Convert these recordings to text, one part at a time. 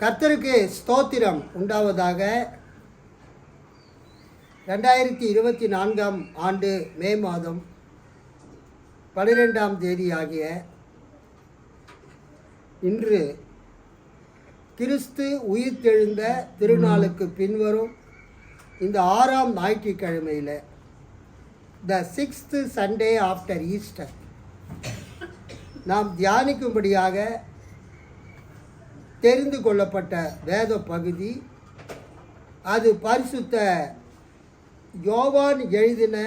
கர்த்தருக்கு ஸ்தோத்திரம் உண்டாவதாக. 2024 ஆண்டு மே மாதம் 12ஆம் தேதி ஆகிய இன்று கிறிஸ்து உயிர்த்தெழுந்த திருநாளுக்கு பின்வரும் இந்த 6ஆம் ஞாயிற்றுக்கிழமையில், த 6th Sunday ஆஃப்டர் ஈஸ்டர், நாம் தியானிக்கும்படியாக தெரிந்து கொள்ளப்பட்ட வேத பகுதி, அது பரிசுத்த யோவான் எழுதின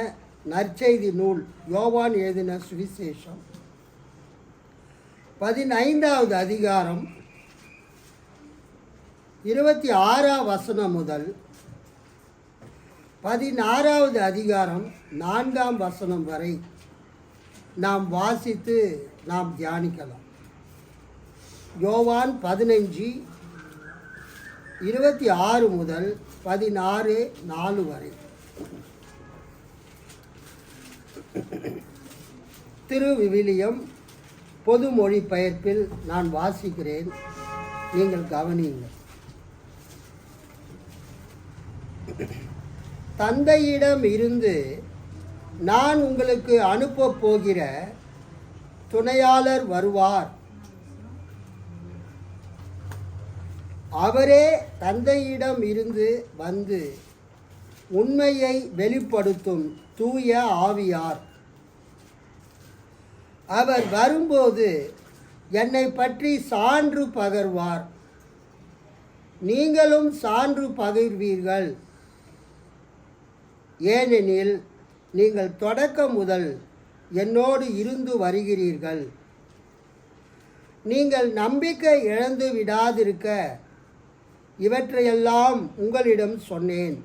நற்செய்தி நூல், யோவான் எழுதின சுவிசேஷம் 15வது அதிகாரம் 26ஆம் வசனம் முதல் 16வது அதிகாரம் 4ஆம் வசனம் வரை நாம் வாசித்து நாம் தியானிக்கலாம். யோவான் 15:26 முதல் 16:4 வரை. திருவிவிலியம் பொது மொழிபெயர்ப்பில் நான் வாசிக்கிறேன், நீங்கள் கவனியுங்கள். தந்தையிடம் இருந்து நான் உங்களுக்கு அனுப்பப் போகிற துணையாளர் வருவார். அவரே தந்தையிடம் இருந்து வந்து உண்மையை வெளிப்படுத்தும் தூய ஆவியார். அவர் வரும்போது என்னை பற்றி சான்று பகர்வார். நீங்களும் சான்று பகிர்வீர்கள், ஏனெனில் நீங்கள் தொடக்கம் முதல் என்னோடு இருந்து வருகிறீர்கள். நீங்கள் நம்பிக்கை இழந்து விடாதிருக்க இவற்றையெல்லாம் உங்களிடம் சொன்னேன்.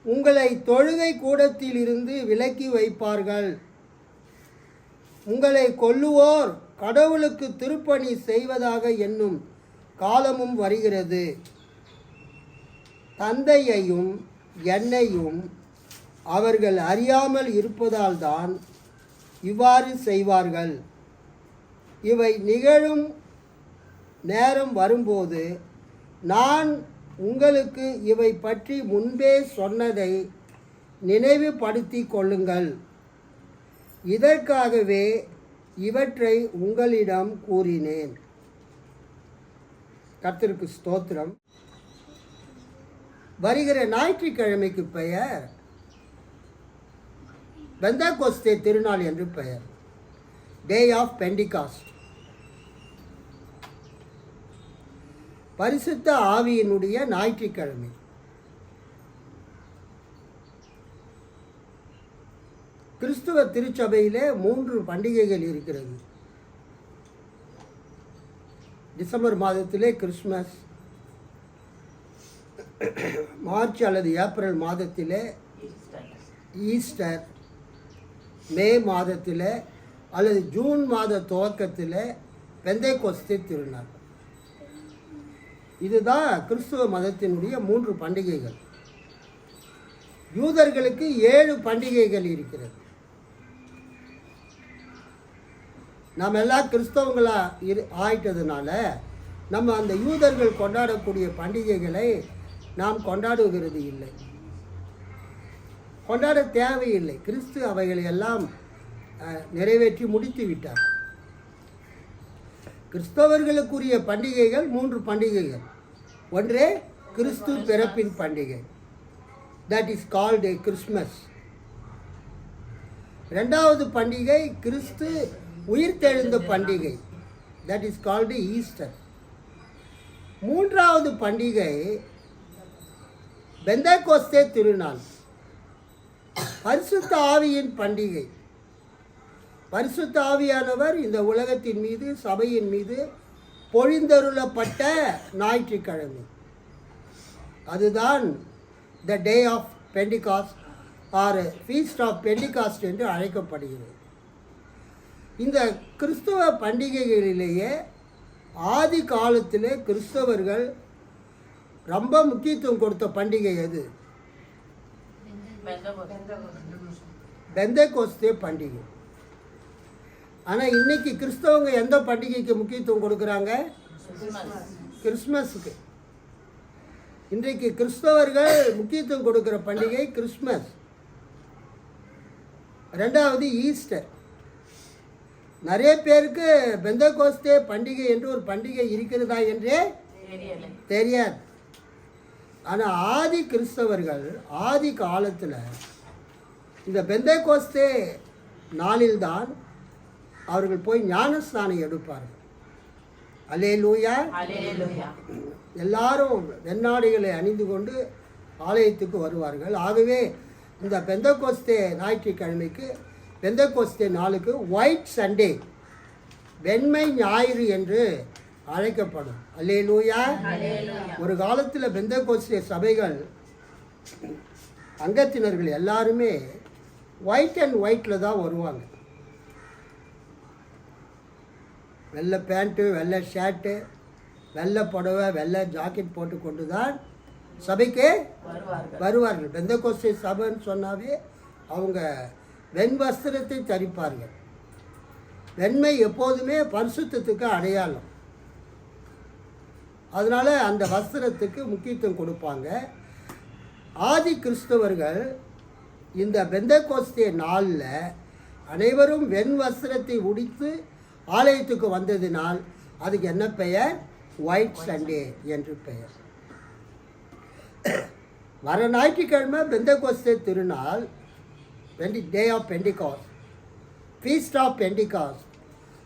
உங்களை தொழுகை கூடத்தில் இருந்து விலக்கி வைப்பார்கள். உங்களை கொல்லுவோர் கடவுளுக்கு திருப்பணி செய்வதாக எண்ணும் காலமும் வருகிறது. தந்தையையும் என்னையும் அவர்கள் அறியாமல் இருப்பதால் தான் இவ்வாறு செய்வார்கள். இவை நிகழும் நேரம் வரும்போது நான் உங்களுக்கு இவை பற்றி முன்பே சொன்னதை நினைவுபடுத்தி கொள்ளுங்கள். இதற்காகவே இவற்றை உங்களிடம் கூறினேன். கர்த்தருக்கு ஸ்தோத்திரம். வருகிற ஞாயிற்றுக்கிழமைக்கு பெயர் பெந்தகோஸ்தே திருநாள் என்று பெயர், டே ஆஃப் பெண்டிகாஸ்ட். பரிசுத்த ஆவியினுடைய ஞாயிற்றுக்கிழமை. கிறிஸ்துவ திருச்சபையிலே 3 பண்டிகைகள் இருக்கிறது. டிசம்பர் மாதத்திலே கிறிஸ்மஸ், மார்ச் அல்லது ஏப்ரல் மாதத்திலே ஈஸ்டர், மே மாதத்தில் அல்லது ஜூன் மாத துவக்கத்தில் பெந்தேகோஸ்தே திருநாள். இதுதான் கிறிஸ்துவ மதத்தினுடைய 3 பண்டிகைகள். யூதர்களுக்கு 7 பண்டிகைகள் இருக்கிறது. நாம் எல்லாம் கிறிஸ்தவங்களாக ஆயிட்டதுனால நம்ம அந்த யூதர்கள் கொண்டாடக்கூடிய பண்டிகைகளை நாம் கொண்டாடுகிறது இல்லை, கொண்டாட தேவையில்லை. கிறிஸ்து அவைகளை எல்லாம் நிறைவேற்றி முடித்து விட்டார். கிறிஸ்தவர்களுக்குரிய பண்டிகைகள் 3 பண்டிகைகள். ஒன்றே கிறிஸ்து பிறப்பின் பண்டிகை, that is called A Christmas. 2வது பண்டிகை கிறிஸ்து உயிர்த்தெழுந்த பண்டிகை, தட் இஸ் கால்டு ஈஸ்டர். 3வது பண்டிகை பெந்தகோஸ்தே திருநாள், பரிசுத்த ஆவியின் பண்டிகை. பரிசுத்த ஆவியானவர் இந்த உலகத்தின் மீது, சபையின் மீது பொழிந்தருளப்பட்ட ஞாயிற்றுக்கிழமை. அதுதான் the day of Pentecost or feast of Pentecost என்று அழைக்கப்படுகிறது. இந்த கிறிஸ்தவ பண்டிகைகளிலேயே ஆதி காலத்திலே கிறிஸ்தவர்கள் ரொம்ப முக்கியத்துவம் கொடுத்த பண்டிகை எது? பெந்தகோஸ்தே பண்டிகை. ஆனால் இன்னைக்கு கிறிஸ்தவங்க எந்த பண்டிகைக்கு முக்கியத்துவம் கொடுக்குறாங்க? கிறிஸ்மஸுக்கு. இன்றைக்கு கிறிஸ்தவர்கள் முக்கியத்துவம் கொடுக்கிற பண்டிகை கிறிஸ்மஸ். ரெண்டாவது ஈஸ்டர். நிறைய பேருக்கு பெந்தகோஸ்தே பண்டிகை என்று ஒரு பண்டிகை இருக்கிறதா என்றே தெரியாது. ஆனால் ஆதி கிறிஸ்தவர்கள் ஆதி காலத்தில் இந்த பெந்தகோஸ்தே நாளில்தான் அவர்கள் போய் ஞானஸ்நானம் எடுப்பார்கள். அல்லேலூயா. எல்லாரும் வெண்ணாடைகளை அணிந்து கொண்டு ஆலயத்துக்கு வருவார்கள். ஆகவே இந்த பெந்தகோஸ்தே ஞாயிற்றுக்கிழமைக்கு, பெந்தகோஸ்தே நாளுக்கு ஒயிட் சண்டே, வெண்மை ஞாயிறு என்று அழைக்கப்படும். அல்லேலூயா. ஒரு காலத்தில் பெந்தகோஸ்தே சபைகள் அங்கத்தினர்கள் எல்லாருமே ஒயிட் அண்ட் ஒயிட்டில் தான் வருவாங்க. வெள்ளை பேண்ட்டு, வெள்ளை ஷர்ட்டு, வெள்ளை புடவை, வெள்ளை ஜாக்கெட் போட்டு கொண்டு தான் சபைக்கு வருவார்கள். பெந்தகோஸ்தே சபைன்னு சொன்னாவே அவங்க வெண் வஸ்திரத்தை தரிப்பார்கள். வெண்மை எப்போதுமே பரிசுத்தத்துக்கு அடையாளம். அதனால் அந்த வஸ்திரத்துக்கு முக்கியத்துவம் கொடுப்பாங்க. ஆதி கிறிஸ்தவர்கள் இந்த பெந்தகோஸ்தே நாளில் அனைவரும் வெண் வஸ்திரத்தை உடித்து ஆலயத்துக்கு வந்ததினால் அதுக்கு என்ன பெயர்? ஒயிட் சண்டே என்று பெயர். வர ஞாயிற்றுக்கிழமை பெந்தகோஸ்தே திருநாள், day of Pentecost, feast of Pentecost.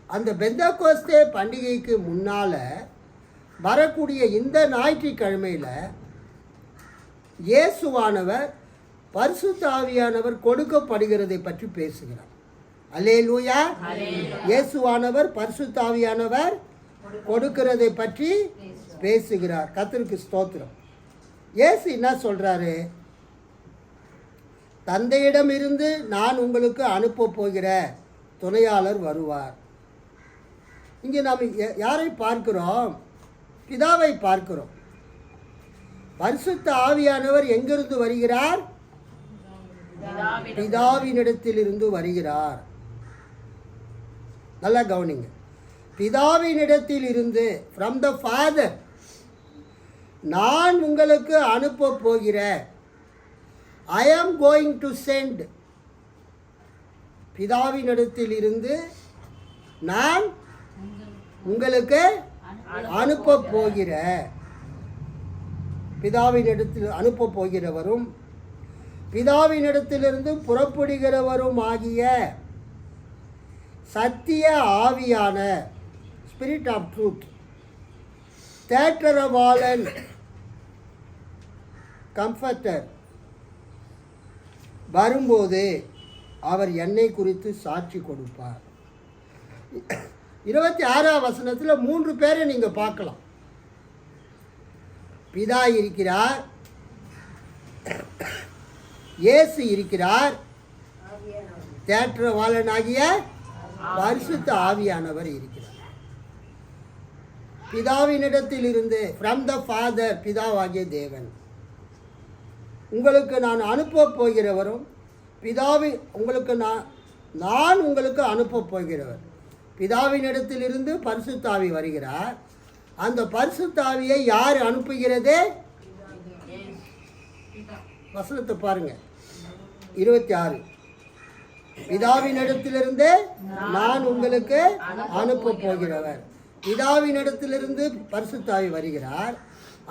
அந்த பெந்தகோஸ்தே பண்டிகைக்கு முன்னால் வரக்கூடிய இந்த ஞாயிற்றுக்கிழமையில் இயேசுவானவர் பரிசுத்த ஆவியானவர் கொடுக்கப்படுகிறதை பற்றி பேசுகிறார். அல்லேலூயா. இயேசுவானவர் பரிசுத்த ஆவியானவர் கொடுக்கிறதை பற்றி பேசுகிறார். கர்த்தருக்கு ஸ்தோத்திரம். இயேசு என்ன சொல்றாரு? தந்தையிடமிருந்து நான் உங்களுக்கு அனுப்ப போகிற துணையாளர் வருவார். இங்கே நாம் யாரை பார்க்கிறோம்? பிதாவை பார்க்கிறோம். பரிசுத்த ஆவியானவர் எங்கிருந்து வருகிறார்? பிதாவினிடத்திலிருந்து வருகிறார். நல்லா கவனிங்க. பிதாவினிடத்தில் இருந்து, ஃப்ரம் த ஃபாதர், நான் உங்களுக்கு அனுப்ப போகிற, ஐ ஆம் கோயிங் டு சென்ட். பிதாவினிடத்தில் இருந்து நான் உங்களுக்கு அனுப்ப போகிற, பிதாவினிடத்தில் அனுப்ப போகிறவரும் பிதாவினிடத்திலிருந்து புறப்படுகிறவரும் ஆகிய சத்திய ஆவியான, ஸ்பிரிட் ஆஃப் ட்ரூத், தேற்றரவாளன், கம்ஃபர்டர் வரும்போது அவர் என்னை குறித்து சாட்சி கொடுப்பார். 26ஆம் வசனத்தில் 3 பேரை நீங்கள் பார்க்கலாம். பிதா இருக்கிறார், இயேசு இருக்கிறார், தேற்றரவாளனாகிய பரிசுத்த ஆவியானவர் இருக்கிறார். பிதாவினிடத்தில் இருந்து, ஃப்ரம் த ஃபாதர், பிதாவாகிய தேவன், உங்களுக்கு நான் அனுப்ப போகிறவரும், உங்களுக்கு நான் உங்களுக்கு அனுப்ப போகிறவர். பிதாவினிடத்திலிருந்து பரிசுத்த ஆவி வருகிறார். அந்த பரிசுத்த ஆவியை யார் அனுப்புகிறது? வசனத்தை பாருங்க, 26. பிதாவினிடத்திலிருந்து நான் உங்களுக்கு அனுப்ப போகிறவர். பிதாவினிடத்திலிருந்து பரிசுத்த ஆவி வருகிறார்.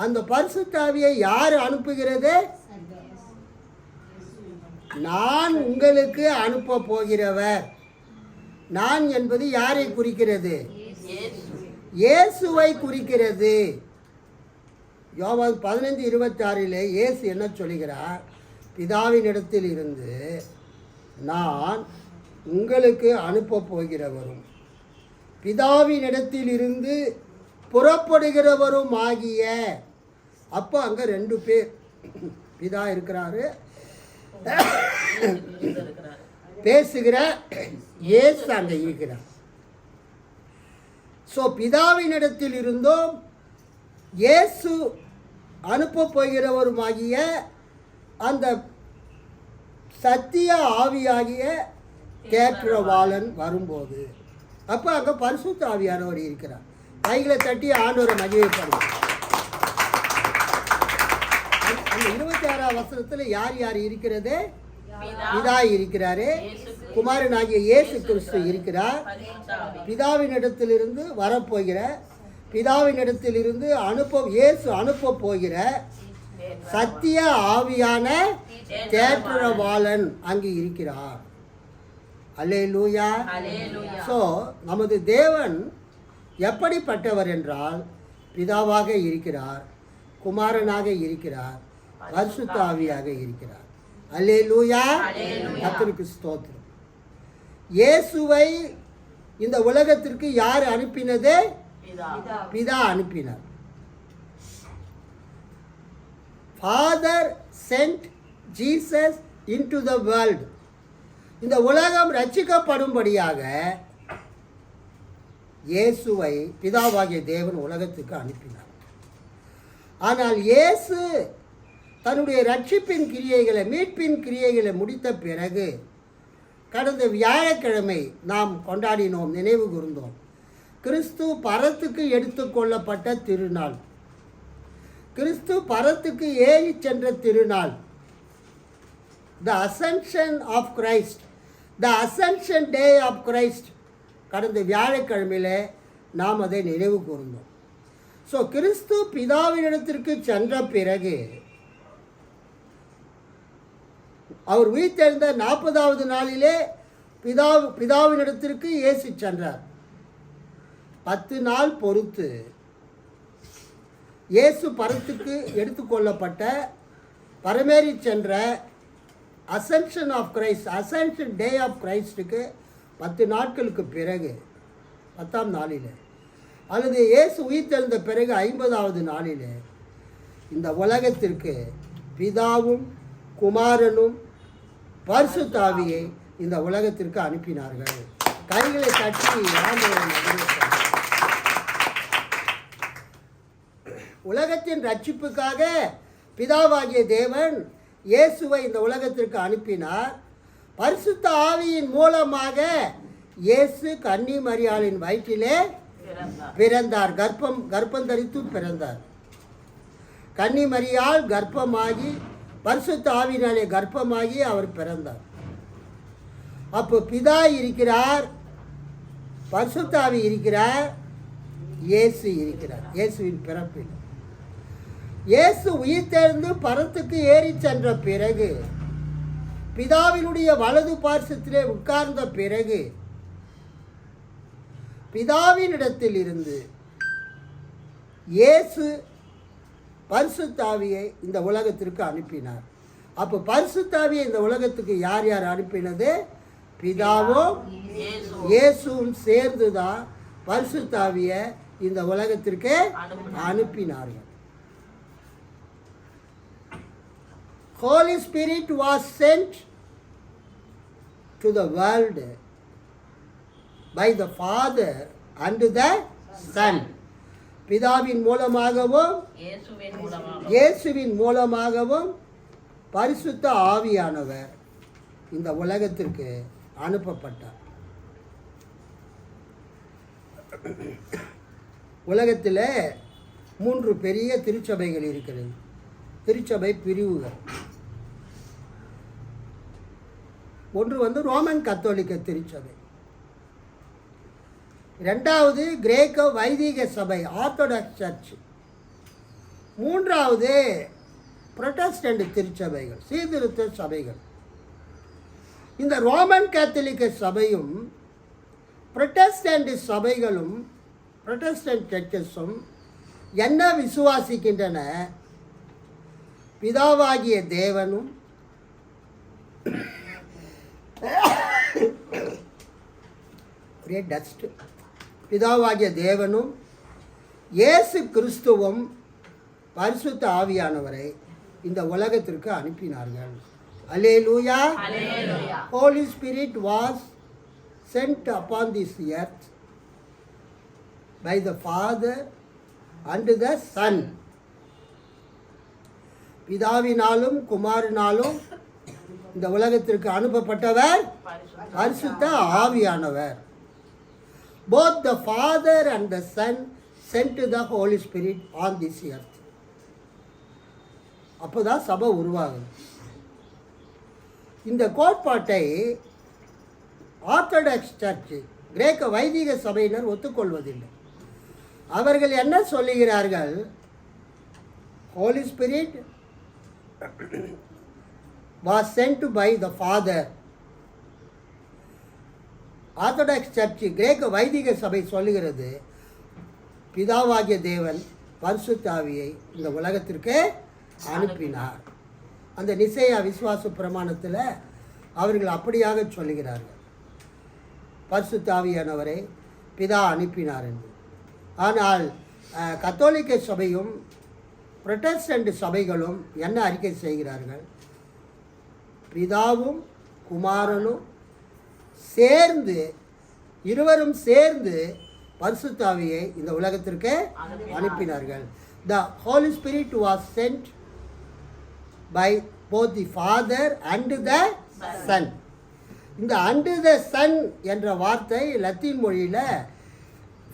அந்த பரிசுத்த ஆவியை யார் அனுப்புகிறது? நான் உங்களுக்கு அனுப்ப போகிறவர். நான் என்பது யாரை குறிக்கிறது? இயேசுவை குறிக்கிறது. யோவான் 15:26 இயேசு என்ன சொல்கிறார்? பிதாவினிடத்தில் இருந்து நான் உங்களுக்கு அனுப்ப போகிறவரும் பிதாவினிடத்தில் இருந்து புறப்படுகிறவரும் ஆகிய. அப்போ அங்கே 2 பேர், பிதா இருக்கிறாரு, பேசுகிற இயேசு அங்கே இருக்கிறார். ஸோ பிதாவினிடத்தில் இருந்தும் இயேசு அனுப்ப போகிறவருமாகிய அந்த சத்திய ஆவியாகிய தேற்றரவாளன் வரும்போது, அப்போ அங்கே பரிசுத்த ஆவியானவர் இருக்கிறார். கைகளை தட்டி ஆண்டவரை மகிழ்ச்சிப்படுங்க. அந்த 26ஆம் வசனத்தில் யார் யார் இருக்கிறது? பிதா இருக்கிறாரு, குமாரனாகிய இயேசு கிறிஸ்து இருக்கிறார், பிதாவினிடத்திலிருந்து வரப்போகிற, பிதாவினிடத்திலிருந்து இயேசு அனுப்ப போகிற சத்திய ஆவியான தேற்றரவாளன் அங்கு இருக்கிறார். அல்லேலூயா. ஸோ நமது தேவன் எப்படிப்பட்டவர் என்றால் பிதாவாக இருக்கிறார், குமாரனாக இருக்கிறார், பரிசுத்த ஆவியாக இருக்கிறார். அல்லேலூயா. கர்த்தருக்கு ஸ்தோத்திரம். இயேசுவை இந்த உலகத்திற்கு யார் அனுப்பினது? பிதா அனுப்பினார். Father sent Jesus into the world. இந்த உலகம் ரட்சிக்கப்படும்படியாக இயேசுவை பிதாவாகிய தேவன் உலகத்துக்கு அனுப்பினார். ஆனால் இயேசு தன்னுடைய ரட்சிப்பின் கிரியைகளை, மீட்பின் கிரியைகளை முடித்த பிறகு கடந்த வியாழக்கிழமை நாம் கொண்டாடினோம், நினைவு கூர்ந்தோம். கிறிஸ்து பரத்துக்கு எடுத்துக்கொள்ளப்பட்ட திருநாள், கிறிஸ்து பரத்துக்கு ஏறி சென்ற திருநாள். The ascension of Christ, the ascension day of Christ. கடந்த வியாழக்கிழமையில் நாம் அதை நினைவு கூர்ந்தோம். ஸோ கிறிஸ்து பிதாவினிடத்திற்கு சென்ற பிறகு அவர் உயிர்த்தெழுந்த 40வது நாளிலே பிதாவினிடத்திற்கு இயேசு சென்றார். 10 நாள் பொறுத்து இயேசு பரத்துக்கு எடுத்துக்கொள்ளப்பட்ட, பரமேறி சென்ற ascension of Christ, ascension day of கிரைஸ்டுக்கு 10 நாட்களுக்கு பிறகு 10ஆம் நாளில், அல்லது இயேசு உயிர்த்தெழுந்த பிறகு 50வது நாளில் இந்த உலகத்திற்கு பிதாவும் குமாரனும் பரிசுத்த ஆவியை இந்த உலகத்திற்கு அனுப்பினார்கள். கைகளை தட்டி உலகத்தின் ரட்சிப்புக்காக பிதாவாகிய தேவன் இயேசுவை இந்த உலகத்திற்கு அனுப்பினார். பரிசுத்த ஆவியின் மூலமாக இயேசு கன்னி மரியாளின் வயிற்றிலே பிறந்தார், கர்ப்பம் தரித்து பிறந்தார். கன்னி மரியாள் கர்ப்பமாகி, பரிசுத்த ஆவியினாலே கர்ப்பமாகி அவர் பிறந்தார். அப்போ பிதா இருக்கிறார், பரிசுத்த ஆவி இருக்கிறார், இயேசு இருக்கிறார். இயேசுவின் பிறப்பில் இயேசு உயிர்த்தெழுந்து பரத்துக்கு ஏறி சென்ற பிறகு, பிதாவினுடைய வலது பார்சத்திலே உட்கார்ந்த பிறகு, பிதாவினிடத்தில் இருந்து இயேசு பரிசுத்த ஆவியை இந்த உலகத்திற்கு அனுப்பினார். அப்போ பரிசுத்த ஆவியை இந்த உலகத்துக்கு யார் யார் அனுப்பினது? பிதாவும் இயேசுவும் சேர்ந்து தான் பரிசுத்த ஆவியை இந்த உலகத்திற்கு அனுப்பினார்கள். Holy Spirit was sent to the world by the Father and the Son. பிதாவின் மூலமாகவும் இயேசுவின் மூலமாகவும் பரிசுத்த ஆவியானவர் இந்த உலகத்திற்கு அனுப்பப்பட்டார். உலகத்தில் 3 பெரிய திருச்சபைகள் இருக்கிறது, திருச்சபை பிரிவுகள். ஒன்று ரோமன் கத்தோலிக்க திருச்சபை, 2வது கிரேக்க வைதிக சபை ஆர்த்தடாக்ஸ் சர்ச், 3வது புரொட்டஸ்டன்ட் திருச்சபைகள், சீர்திருத்த சபைகள். இந்த ரோமன் கத்தோலிக்க சபையும் புரொட்டஸ்டன்ட் சபைகளும், புரொட்டஸ்டன்ட் சர்ச்சஸும் என்ன விசுவாசிக்கின்றன? பிதாவாகிய தேவனும் ஒரே டஸ்ட், பிதாவாகிய தேவனும் இயேசு கிறிஸ்துவும் பரிசுத்த ஆவியானவரை இந்த உலகத்திற்கு அனுப்பினார்கள். அல்லேலூயா. Holy Spirit was sent upon this earth by the Father and the Son. பிதாவினாலும் குமாரனாலும் இந்த உலகத்திற்கு அனுப்பப்பட்டவர் பரிசுத்த ஆவியானவர். Both the Father and the Son sent the Holy Spirit on this earth. அப்போ தான் சபை உருவாகுது. இந்த கோட்பாட்டை ஆர்த்தடாக்ஸ் சர்ச், கிரேக்க வைதிக சபையினர் ஒத்துக்கொள்வதில்லை. அவர்கள் என்ன சொல்லுகிறார்கள்? Holy Spirit was sent by the Father. Orthodox church, கிரேக்க வைதிக சபை சொல்லுகிறது, பிதாவாகிய தேவன் பரிசுத்த ஆவியை இந்த உலகத்திற்கு அனுப்பினார். அந்த நிசேயா விசுவாச பிரமாணத்தில் அவர்கள் அப்படியாக சொல்லுகிறார்கள், பரிசுத்த ஆவியானவரை பிதா அனுப்பினார் என்று. ஆனால் கத்தோலிக்க சபையும் புரொட்டஸ்டன்ட் சபைகளும் என்ன அறிக்கை செய்கிறார்கள்? பிதாவும் குமாரனும் சேர்ந்து, இருவரும் சேர்ந்து பரிசுத்த ஆவியை இந்த உலகத்திற்கு அனுப்பினார்கள். The Holy Spirit was sent by both the Father and the Son. இந்த and the Son என்ற வார்த்தை லத்தீன் மொழியில்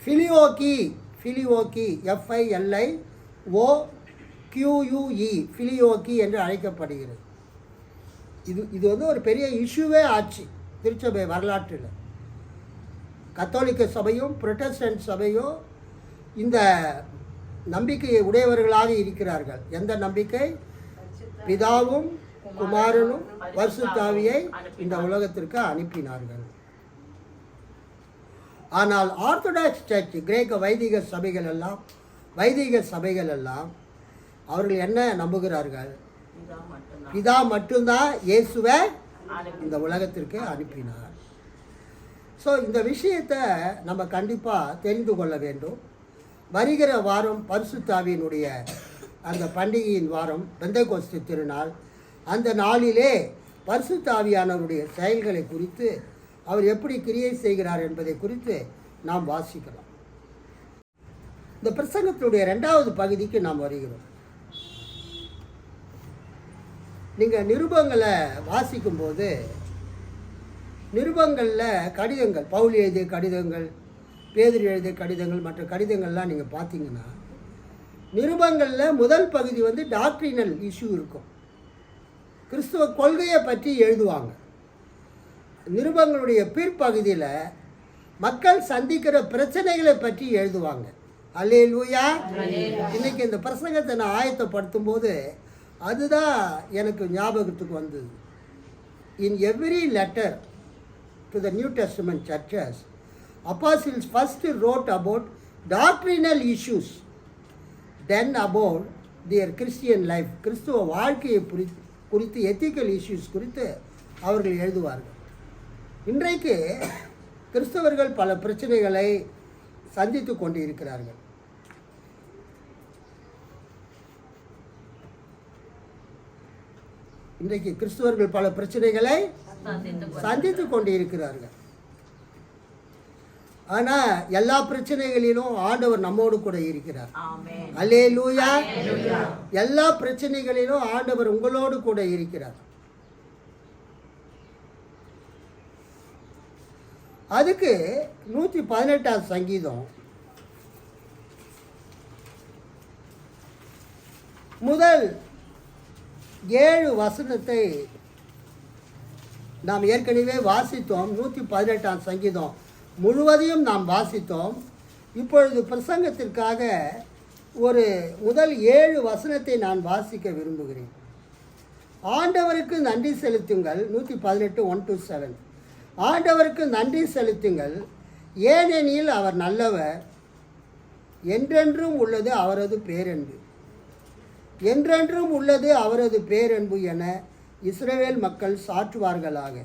ஃபிலியோக்கி, FILIOQUE, ஃபிலியோக்கி என்று அழைக்கப்படுகிறது. இது வந்து ஒரு பெரிய இஷ்யூவே ஆச்சு திருச்சபை வரலாற்றில். கத்தோலிக்க சபையும் புரொட்டஸ்டன்ட் சபையும் இந்த நம்பிக்கையை உடையவர்களாக இருக்கிறார்கள். எந்த நம்பிக்கை? பிதாவும் குமாரனும் பரிசுத்த ஆவியை இந்த உலகத்திற்கு அனுப்பினார்கள். ஆனால் ஆர்த்தடாக்ஸ் சர்ச், கிரேக்க வைதிக சபைகள் எல்லாம் அவர்கள் என்ன நம்புகிறார்கள்? பிதா மட்டும்தான் இயேசுவை இந்த உலகத்திற்கு அனுப்பினார். ஸோ இந்த விஷயத்தை நம்ம கண்டிப்பாக தெரிந்து கொள்ள வேண்டும். வருகிற வாரம் பரிசுத்த ஆவியினுடைய அந்த பண்டிகையின் வாரம், பெந்தெகோஸ்து திருநாள். அந்த நாளிலே பரிசுத்த ஆவியானவருடைய செயல்களை குறித்து, அவர் எப்படி கிரியை செய்கிறார் என்பதை குறித்து நாம் வாசிக்கலாம். இந்த பிரசங்கத்தினுடைய 2வது பகுதிக்கு நாம் வருகிறோம். நீங்கள் நிருபங்களை வாசிக்கும்போது, நிருபங்களில் கடிதங்கள், பவுல் எழுதிய கடிதங்கள், பேதுரு எழுதிய கடிதங்கள், மற்ற கடிதங்கள்லாம் நீங்கள் பார்த்தீங்கன்னா, நிருபங்களில் முதல் பகுதி வந்து டாக்ட்ரினல் இஷ்யூ இருக்கும், கிறிஸ்துவ கொள்கையை பற்றி எழுதுவாங்க. நிருபங்களுடைய பிற்பகுதியில் மக்கள் சந்திக்கிற பிரச்சனைகளை பற்றி எழுதுவாங்க. அல்லேலூயா. இன்னைக்கு இந்த பிரசங்கத்தை நான் ஆயத்தப்படுத்தும் போது அதுதான் எனக்கு ஞாபகத்துக்கு வந்தது. In every letter to the New Testament churches, apostles first wrote about doctrinal issues, then about their Christian life. கிறிஸ்துவ வாழ்க்கையை குறித்து, எத்திக்கல் இஷ்யூஸ் குறித்து அவர்கள் எழுதுவார்கள். இன்றைக்கு கிறிஸ்தவர்கள் பல பிரச்சனைகளை சந்தித்து கொண்டு இருக்கிறார்கள். இன்றைக்கு கிறிஸ்தவர்கள் பல பிரச்சனைகளை சந்தித்து கொண்டு இருக்கிறார்கள். ஆனால் எல்லா பிரச்சனைகளிலும் ஆண்டவர் நம்மோடு கூட இருக்கிறார். அல்லேலூயா. எல்லா பிரச்சனைகளிலும் ஆண்டவர் உங்களோடு கூட இருக்கிறார். அதுக்கு 118ஆம் சங்கீதம் முதல் 7 வசனத்தை நாம் ஏற்கனவே வாசித்தோம். 118ஆம் சங்கீதம் முழுவதையும் நாம் வாசித்தோம். இப்பொழுது பிரசங்கத்திற்காக ஒரு முதல் 7 வசனத்தை நான் வாசிக்க விரும்புகிறேன். ஆண்டவருக்கு நன்றி செலுத்துங்கள். 118 1-7. ஆண்டவருக்கு நன்றி செலுத்துங்கள், ஏனெனில் அவர் நல்லவர், என்றென்றும் உள்ளது அவரது பேரன்பு. என்றென்றும் உள்ளது அவரது பேரன்பு என இஸ்ரவேல் மக்கள் சாற்றுவார்களாக.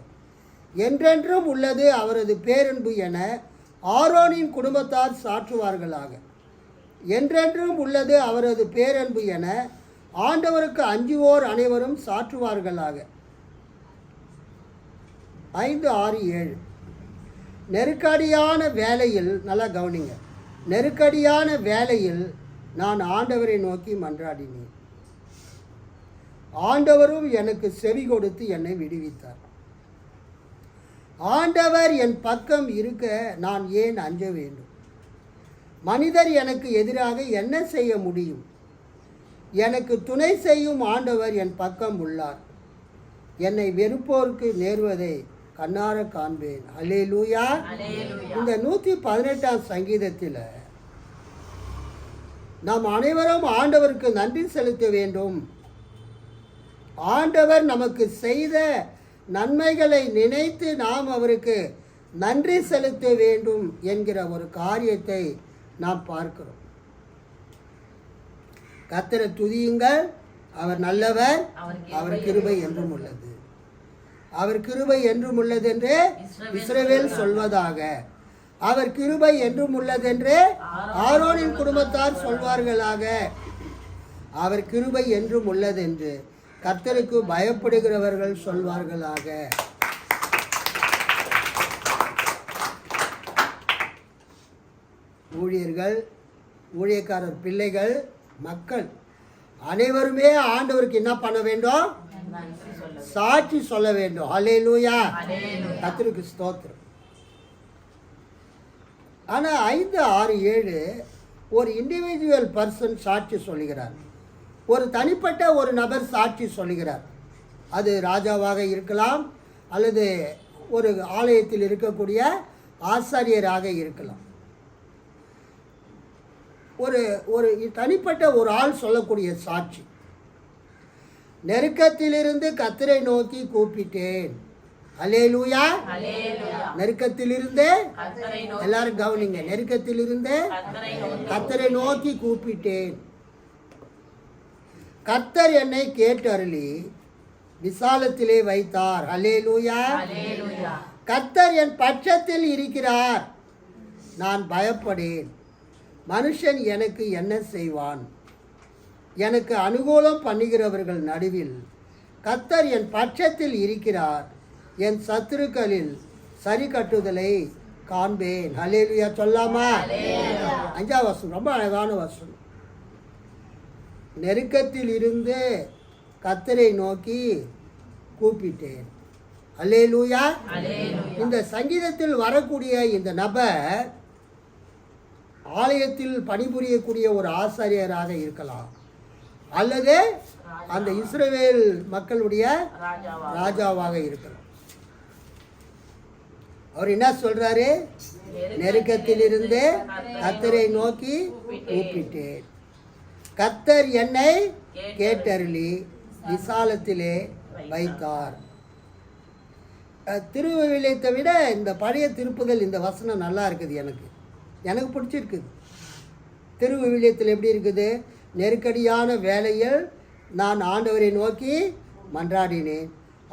என்றென்றும் உள்ளது அவரது பேரன்பு என ஆரோனின் குடும்பத்தார் சாற்றுவார்களாக. என்றென்றும் உள்ளது அவரது பேரன்பு என ஆண்டவருக்கு அஞ்சுவோர் அனைவரும் சாற்றுவார்களாக. 5, 6, 7. நெருக்கடியான வேளையில், நல்லா கவனிங்க, நெருக்கடியான வேளையில் நான் ஆண்டவரை நோக்கி மன்றாடினேன், ஆண்டவரும் எனக்கு செவி கொடுத்து என்னை விடுவித்தார். ஆண்டவர் என் பக்கம் இருக்க நான் ஏன் அஞ்ச வேண்டும்? மனிதர் எனக்கு எதிராக என்ன செய்ய முடியும்? எனக்கு துணை செய்யும் ஆண்டவர் என் பக்கம் உள்ளார். என்னை வெறுப்போருக்கு நேர்வதை கண்ணார காண்பேன். அல்லேலூயா. இந்த 118ஆம் சங்கீதத்தில் நாம் அனைவரும் ஆண்டவருக்கு நன்றி செலுத்த வேண்டும். ஆண்டவர் நமக்கு செய்த நன்மைகளை நினைத்து நாம் அவருக்கு நன்றி செலுத்த வேண்டும் என்கிற ஒரு காரியத்தை நாம் பார்க்கிறோம். கர்த்தரை துதியுங்கள், அவர் நல்லவர், அவர் கிருபை என்றும் உள்ளது. அவர் கிருபை என்றும் உள்ளது என்று இஸ்ரவேல் சொல்வதாக. அவர் கிருபை என்றும் உள்ளது என்று ஆரோனின் குடும்பத்தார் சொல்வார்களாக. அவர் கிருபை என்றும் உள்ளது என்று கர்த்தருக்கு பயப்படுகிறவர்கள் சொல்வார்களாக. ஊழியர்கள், ஊழியக்காரர் பிள்ளைகள், மக்கள் அனைவருமே ஆண்டவருக்கு என்ன பண்ண வேண்டும்? சாட்சி சொல்ல வேண்டும். அல்லேலூயா. கர்த்தருக்கு ஸ்தோத்திரம். ஆனால் 5, 6, 7 ஒரு இண்டிவிஜுவல் பர்சன் சாட்சி சொல்லுகிறார். ஒரு தனிப்பட்ட ஒரு நபர் சாட்சி சொல்லுகிறார். அது ராஜாவாக இருக்கலாம், அல்லது ஒரு ஆலயத்தில் இருக்கக்கூடிய ஆசாரியராக இருக்கலாம். ஒரு ஒரு தனிப்பட்ட ஒரு ஆள் சொல்லக்கூடிய சாட்சி. நெருக்கத்திலிருந்து கர்த்தரை நோக்கி கூப்பிட்டேன். அல்லேலூயா. நெருக்கத்திலிருந்து, எல்லாரும் கவனிங்க, நெருக்கத்திலிருந்து கர்த்தரை நோக்கி கூப்பிட்டேன். கர்த்தர் என்னை கேட்டருளி விசாலத்திலே வைத்தார். அல்லேலூயா. கர்த்தர் என் பட்சத்தில் இருக்கிறார், நான் பயப்படேன். மனுஷன் எனக்கு என்ன செய்வான்? எனக்கு அனுகூலம் பண்ணுகிறவர்கள் நடுவில் கர்த்தர் என் பட்சத்தில் இருக்கிறார். என் சத்துருக்களில் சரி கட்டுதலை காண்பேன். அல்லேலூயா சொல்லாமா? 5ஆம் வசனம் ரொம்ப அழகான வசனம். நெருக்கத்தில் இருந்து கர்த்தரை நோக்கி கூப்பிட்டேன். அல்லேலூயா. இந்த சங்கீதத்தில் வரக்கூடிய இந்த நபர் ஆலயத்தில் பணிபுரியக்கூடிய ஒரு ஆசாரியராக இருக்கலாம், அல்லது அந்த இஸ்ரவேல் மக்களுடைய ராஜாவாக இருக்கலாம். அவர் என்ன சொல்றாரு? நெருக்கத்திலிருந்து கர்த்தரை நோக்கி கூப்பிட்டேன். கர்த்தர் என்னை கேட்டருளி விசாலத்திலே வைத்தார். திருவிவிலியத்தை விட இந்த பழைய திருப்புதல் இந்த வசனம் நல்லா இருக்குது. எனக்கு பிடிச்சிருக்குது. திருவிவிலியத்தில் எப்படி இருக்குது? நெருக்கடியான வேளையில் நான் ஆண்டவரை நோக்கி மன்றாடினேன்,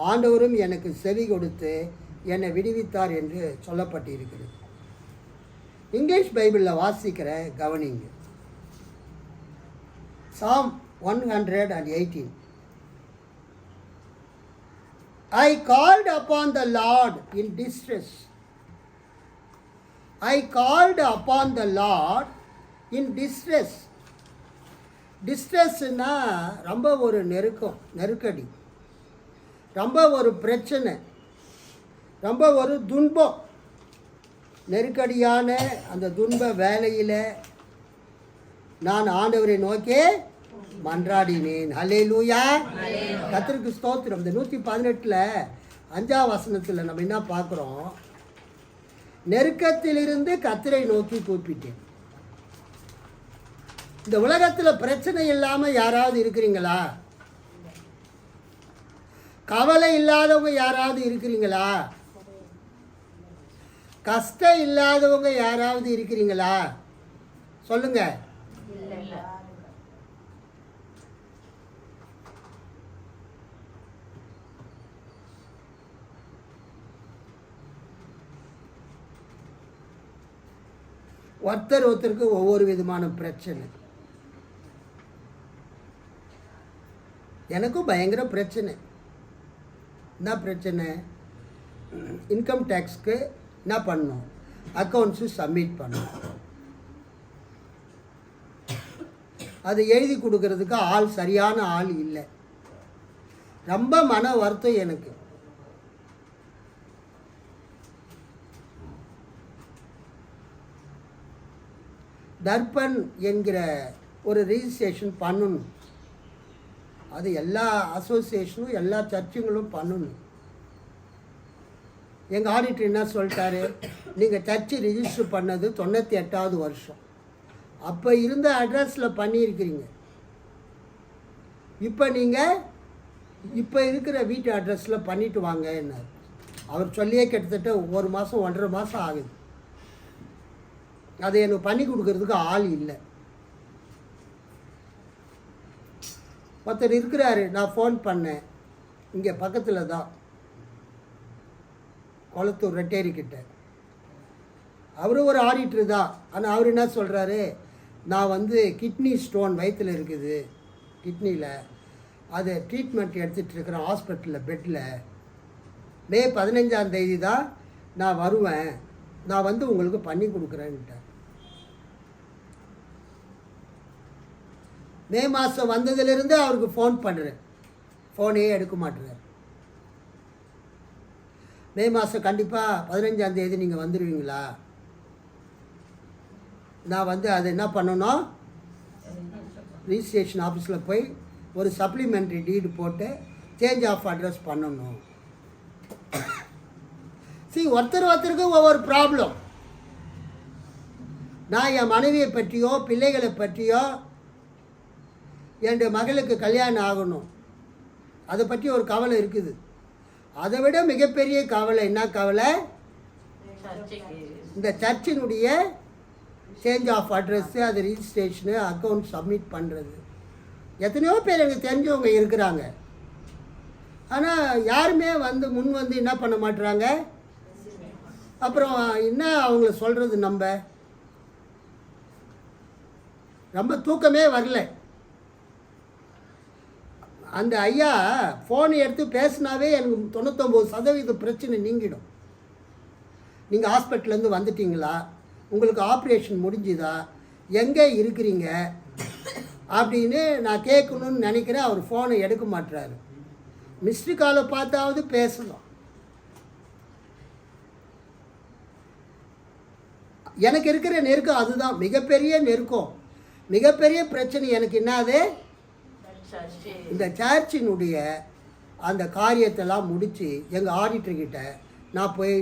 ஆண்டவரும் எனக்கு செவி கொடுத்து என்னை விடுவித்தார் என்று சொல்லப்பட்டிருக்கிறது. இங்கிலீஷ் பைபிளில் வாசிக்கிற கவனிங்க. Psalm 118. I called upon the Lord in distress. I called upon the Lord in distress. டிஸ்ட்ரெஸ்னா ரொம்ப ஒரு நெருக்கடி, ரொம்ப ஒரு பிரச்சனை, ரொம்ப ஒரு துன்பம். நெருக்கடியான அந்த துன்ப வேலையில் நான் ஆண்டவரை நோக்கி மன்றாடினேன். அல்லேலூயா. கர்த்தருக்கு ஸ்தோத்திரம். இந்த 118 5ஆம் வசனத்தில் நம்ம என்ன பார்க்குறோம்? நெருக்கத்திலிருந்து கர்த்தரை நோக்கி கூப்பிட்டேன். இந்த உலகத்தில் பிரச்சனை இல்லாமல் யாராவது இருக்கிறீங்களா? கவலை இல்லாதவங்க யாராவது இருக்கிறீங்களா? கஷ்டம் இல்லாதவங்க யாராவது இருக்கிறீங்களா? சொல்லுங்க. ஒருத்தருக்கு ஒவ்வொரு விதமான பிரச்சனை. எனக்கும் பயங்கர பிரச்சனை. என்ன பிரச்சனை? இன்கம் டேக்ஸ்க்கு என்ன பண்ணணும்? அக்கௌண்ட்ஸு சப்மிட் பண்ணணும். அது எழுதி கொடுக்கறதுக்கு சரியான ஆள் இல்லை. ரொம்ப மன வருத்தம் எனக்கு. தர்பன் என்கிற ஒரு ரிஜிஸ்ட்ரேஷன் பண்ணணும். அது எல்லா அசோசியேஷனும் எல்லா சர்ச்சுங்களும் பண்ணணும். எங்கள் ஆடிட்டர் என்ன சொல்லிட்டாரு, நீங்கள் சர்ச்சு ரிஜிஸ்டர் பண்ணது 98வது வருஷம், அப்போ இருந்த அட்ரஸில் பண்ணியிருக்கிறீங்க. இப்போ நீங்கள் இப்போ இருக்கிற வீட்டு அட்ரஸில் பண்ணிட்டு வாங்க என்ன. அவர் சொல்லியே கிட்டத்தட்ட 1 மாதம் 1.5 மாதம் ஆகுது. அதை எனக்கு பண்ணி கொடுக்கறதுக்கு ஆள் இல்லை. ஒருத்தர் இருக்கிறாரு, நான் ஃபோன் பண்ணேன், இங்கே பக்கத்தில் தான், கொளத்தூர் ரெட்டேரிக்கிட்ட. அவரும் ஒரு ஆடிட்டர் தான். ஆனால் அவர் என்ன சொல்கிறாரு, நான் வந்து கிட்னி ஸ்டோன் வயிற்றில் இருக்குது, கிட்னியில் அது ட்ரீட்மெண்ட் எடுத்துகிட்டு இருக்கிறேன் ஹாஸ்பிட்டலில் பெட்டில். மே 15ஆம் தேதி தான் நான் வருவேன், நான் வந்து உங்களுக்கு பண்ணி கொடுக்குறேன்ட்டேன். மே மாதம் வந்ததுலேருந்து அவருக்கு ஃபோன் பண்ணுறேன், ஃபோனே எடுக்க மாட்டேறார். மே மாதம் கண்டிப்பாக 15ஆம் தேதி நீங்கள் வந்துடுவீங்களா? நான் வந்து அதை என்ன பண்ணணும், ரிஜிஸ்ட்ரேஷன் ஆஃபீஸில் போய் ஒரு சப்ளிமெண்ட்ரி டீடு போட்டு சேஞ்ச் ஆஃப் அட்ரஸ் பண்ணணும். சரி, ஒருத்தருக்கு ஒவ்வொரு ப்ராப்ளம். நான் என் மனைவியை பற்றியோ பிள்ளைகளை பற்றியோ, என் மகளுக்கு கல்யாணம் ஆகணும், அதை பற்றி ஒரு கவலை இருக்குது. அதை விட மிகப்பெரிய கவலை என்ன கவலை, இந்த சர்ச்சினுடைய சேஞ்ச் ஆஃப் அட்ரஸ்ஸு, அது ரிஜிஸ்ட்ரேஷனு, அக்கௌண்ட் சப்மிட் பண்ணுறது. எத்தனையோ பேர் எனக்கு தெரிஞ்சவங்க இருக்கிறாங்க. ஆனால் யாருமே வந்து முன் வந்து என்ன பண்ண மாட்டுறாங்க. அப்புறம் என்ன அவங்கள சொல்கிறது, ரொம்ப தூக்கமே வரல. அந்த ஐயா ஃபோன் எடுத்து பேசினாவே எனக்கு 99% பிரச்சனை நீங்கிடும். நீங்கள் ஹாஸ்பிட்டல்லேருந்து வந்துட்டீங்களா, உங்களுக்கு ஆப்ரேஷன் முடிஞ்சுதா, எங்கே இருக்கிறீங்க அப்படின்னு நான் கேட்கணுன்னு நினைக்கிறேன். அவர் ஃபோனை எடுக்க மாட்டுறாரு. மிஸ்டு காலை பார்த்தாவது பேசலாம். எனக்கு இருக்கிற நெருக்கம் அதுதான் மிகப்பெரிய நெருக்கம், மிகப்பெரிய பிரச்சனை. எனக்கு என்னது, இந்த சர்ச்சினுடைய அந்த காரியத்தெல்லாம் முடித்து எங்கள் ஆடிட்டர்கிட்ட நான் போய்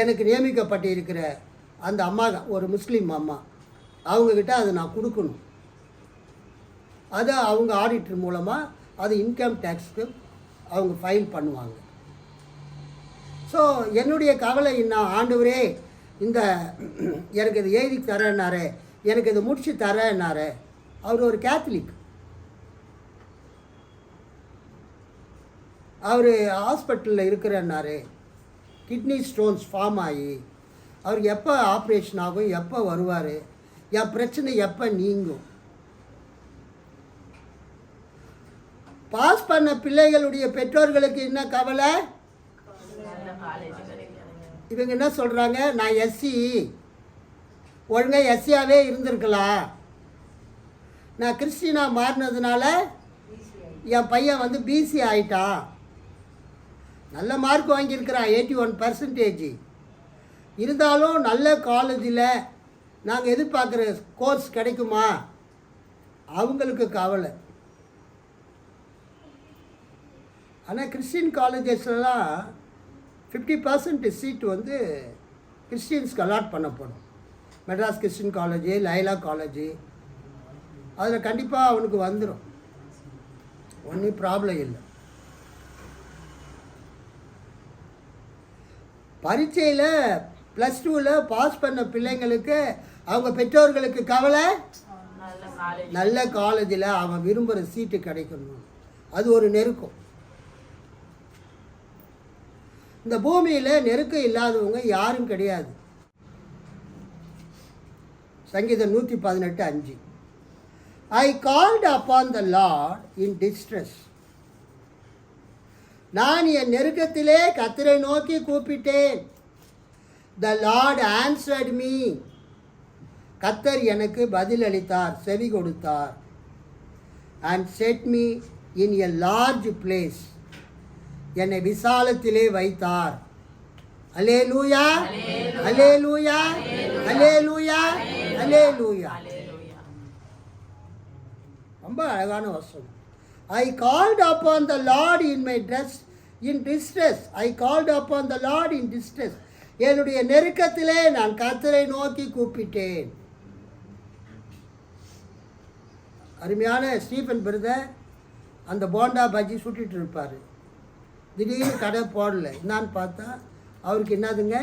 எனக்கு நியமிக்கப்பட்டிருக்கிற அந்த அம்மா, ஒரு முஸ்லீம் அம்மா, அவங்கக்கிட்ட அதை நான் கொடுக்கணும். அதை அவங்க ஆடிட்டர் மூலமாக அது இன்கம் டேக்ஸ்க்கு அவங்க ஃபைல் பண்ணுவாங்க. ஸோ என்னுடைய கவலை என்ன, ஆண்டவரே இந்த எனக்கு இது எழுதி தரேன்னாரே, எனக்கு இது முடிச்சு தரேன்னாரே. அவர் ஒரு கேத்தலிக், அவர் ஹாஸ்பிட்டலில் இருக்கிறன்னாரு, கிட்னி ஸ்டோன்ஸ் ஃபார்ம் ஆகி அவருக்கு எப்போ ஆப்ரேஷன் ஆகும், எப்போ வருவார், என் பிரச்சனை எப்போ நீங்கும். பாஸ் பண்ண பிள்ளைகளுடைய பெற்றோர்களுக்கு என்ன கவலை, இவங்க என்ன சொல்கிறாங்க, நான் எஸ்சி, ஒழுங்காக எஸ்சியாகவே இருந்திருக்கலாம், நான் கிறிஸ்டினா மாறினதுனால என் பையன் வந்து பிசி ஆகிட்டான், நல்ல மார்க் வாங்கியிருக்கிறான் 81%, இருந்தாலும் நல்ல காலேஜில் நாங்கள் எதிர்பார்க்குற கோர்ஸ் கிடைக்குமா, அவங்களுக்கு கவலை. ஆனால் கிறிஸ்டின் காலேஜஸ்லாம் 50% சீட்டு வந்து கிறிஸ்டின்ஸ்க்கு அலாட் பண்ணப்படும். Madras Christian college, Loyola college, அதில் கண்டிப்பாக அவனுக்கு வந்துடும், ஒன்றும் ப்ராப்ளம் இல்லை. பரீட்சையில் +2ல் பாஸ் பண்ண பிள்ளைங்களுக்கு அவங்க பெற்றோர்களுக்கு கவலை, நல்ல காலேஜில் அவன் விரும்புகிற சீட்டு கிடைக்கணும். அது ஒரு நெருக்கம். இந்த பூமியில் நெருக்கம் இல்லாதவங்க யாரும் கிடையாது. சங்கீதம் 118:5, I called upon the Lord in distress. நான் என் நெருக்கத்திலே கர்த்தரை நோக்கி கூப்பிட்டேன். The Lord answered me. கர்த்தர் எனக்கு பதிலளித்தார், செவி கொடுத்தார். And set me in a large place. என்னை விசாலத்திலே வைத்தார். அல்லேலூயா, அல்லேலூயா. அல்லேலூயா, அல்லேலூயா. ரொம்ப அழகான வசனம். I called upon the Lord in my distress. I called upon the Lord in distress. என்னுடைய நெருக்கத்திலே நான் கர்த்தரை நோக்கி கூப்பிட்டேன். அருமையான ஸ்டீஃபன் பிரதர் அந்த போண்டா பஜ்ஜி சுட்டிட்டு இருப்பார். திடீர்னு கடை போடல. என்னான்னு பார்த்தா அவருக்கு என்னதுங்க,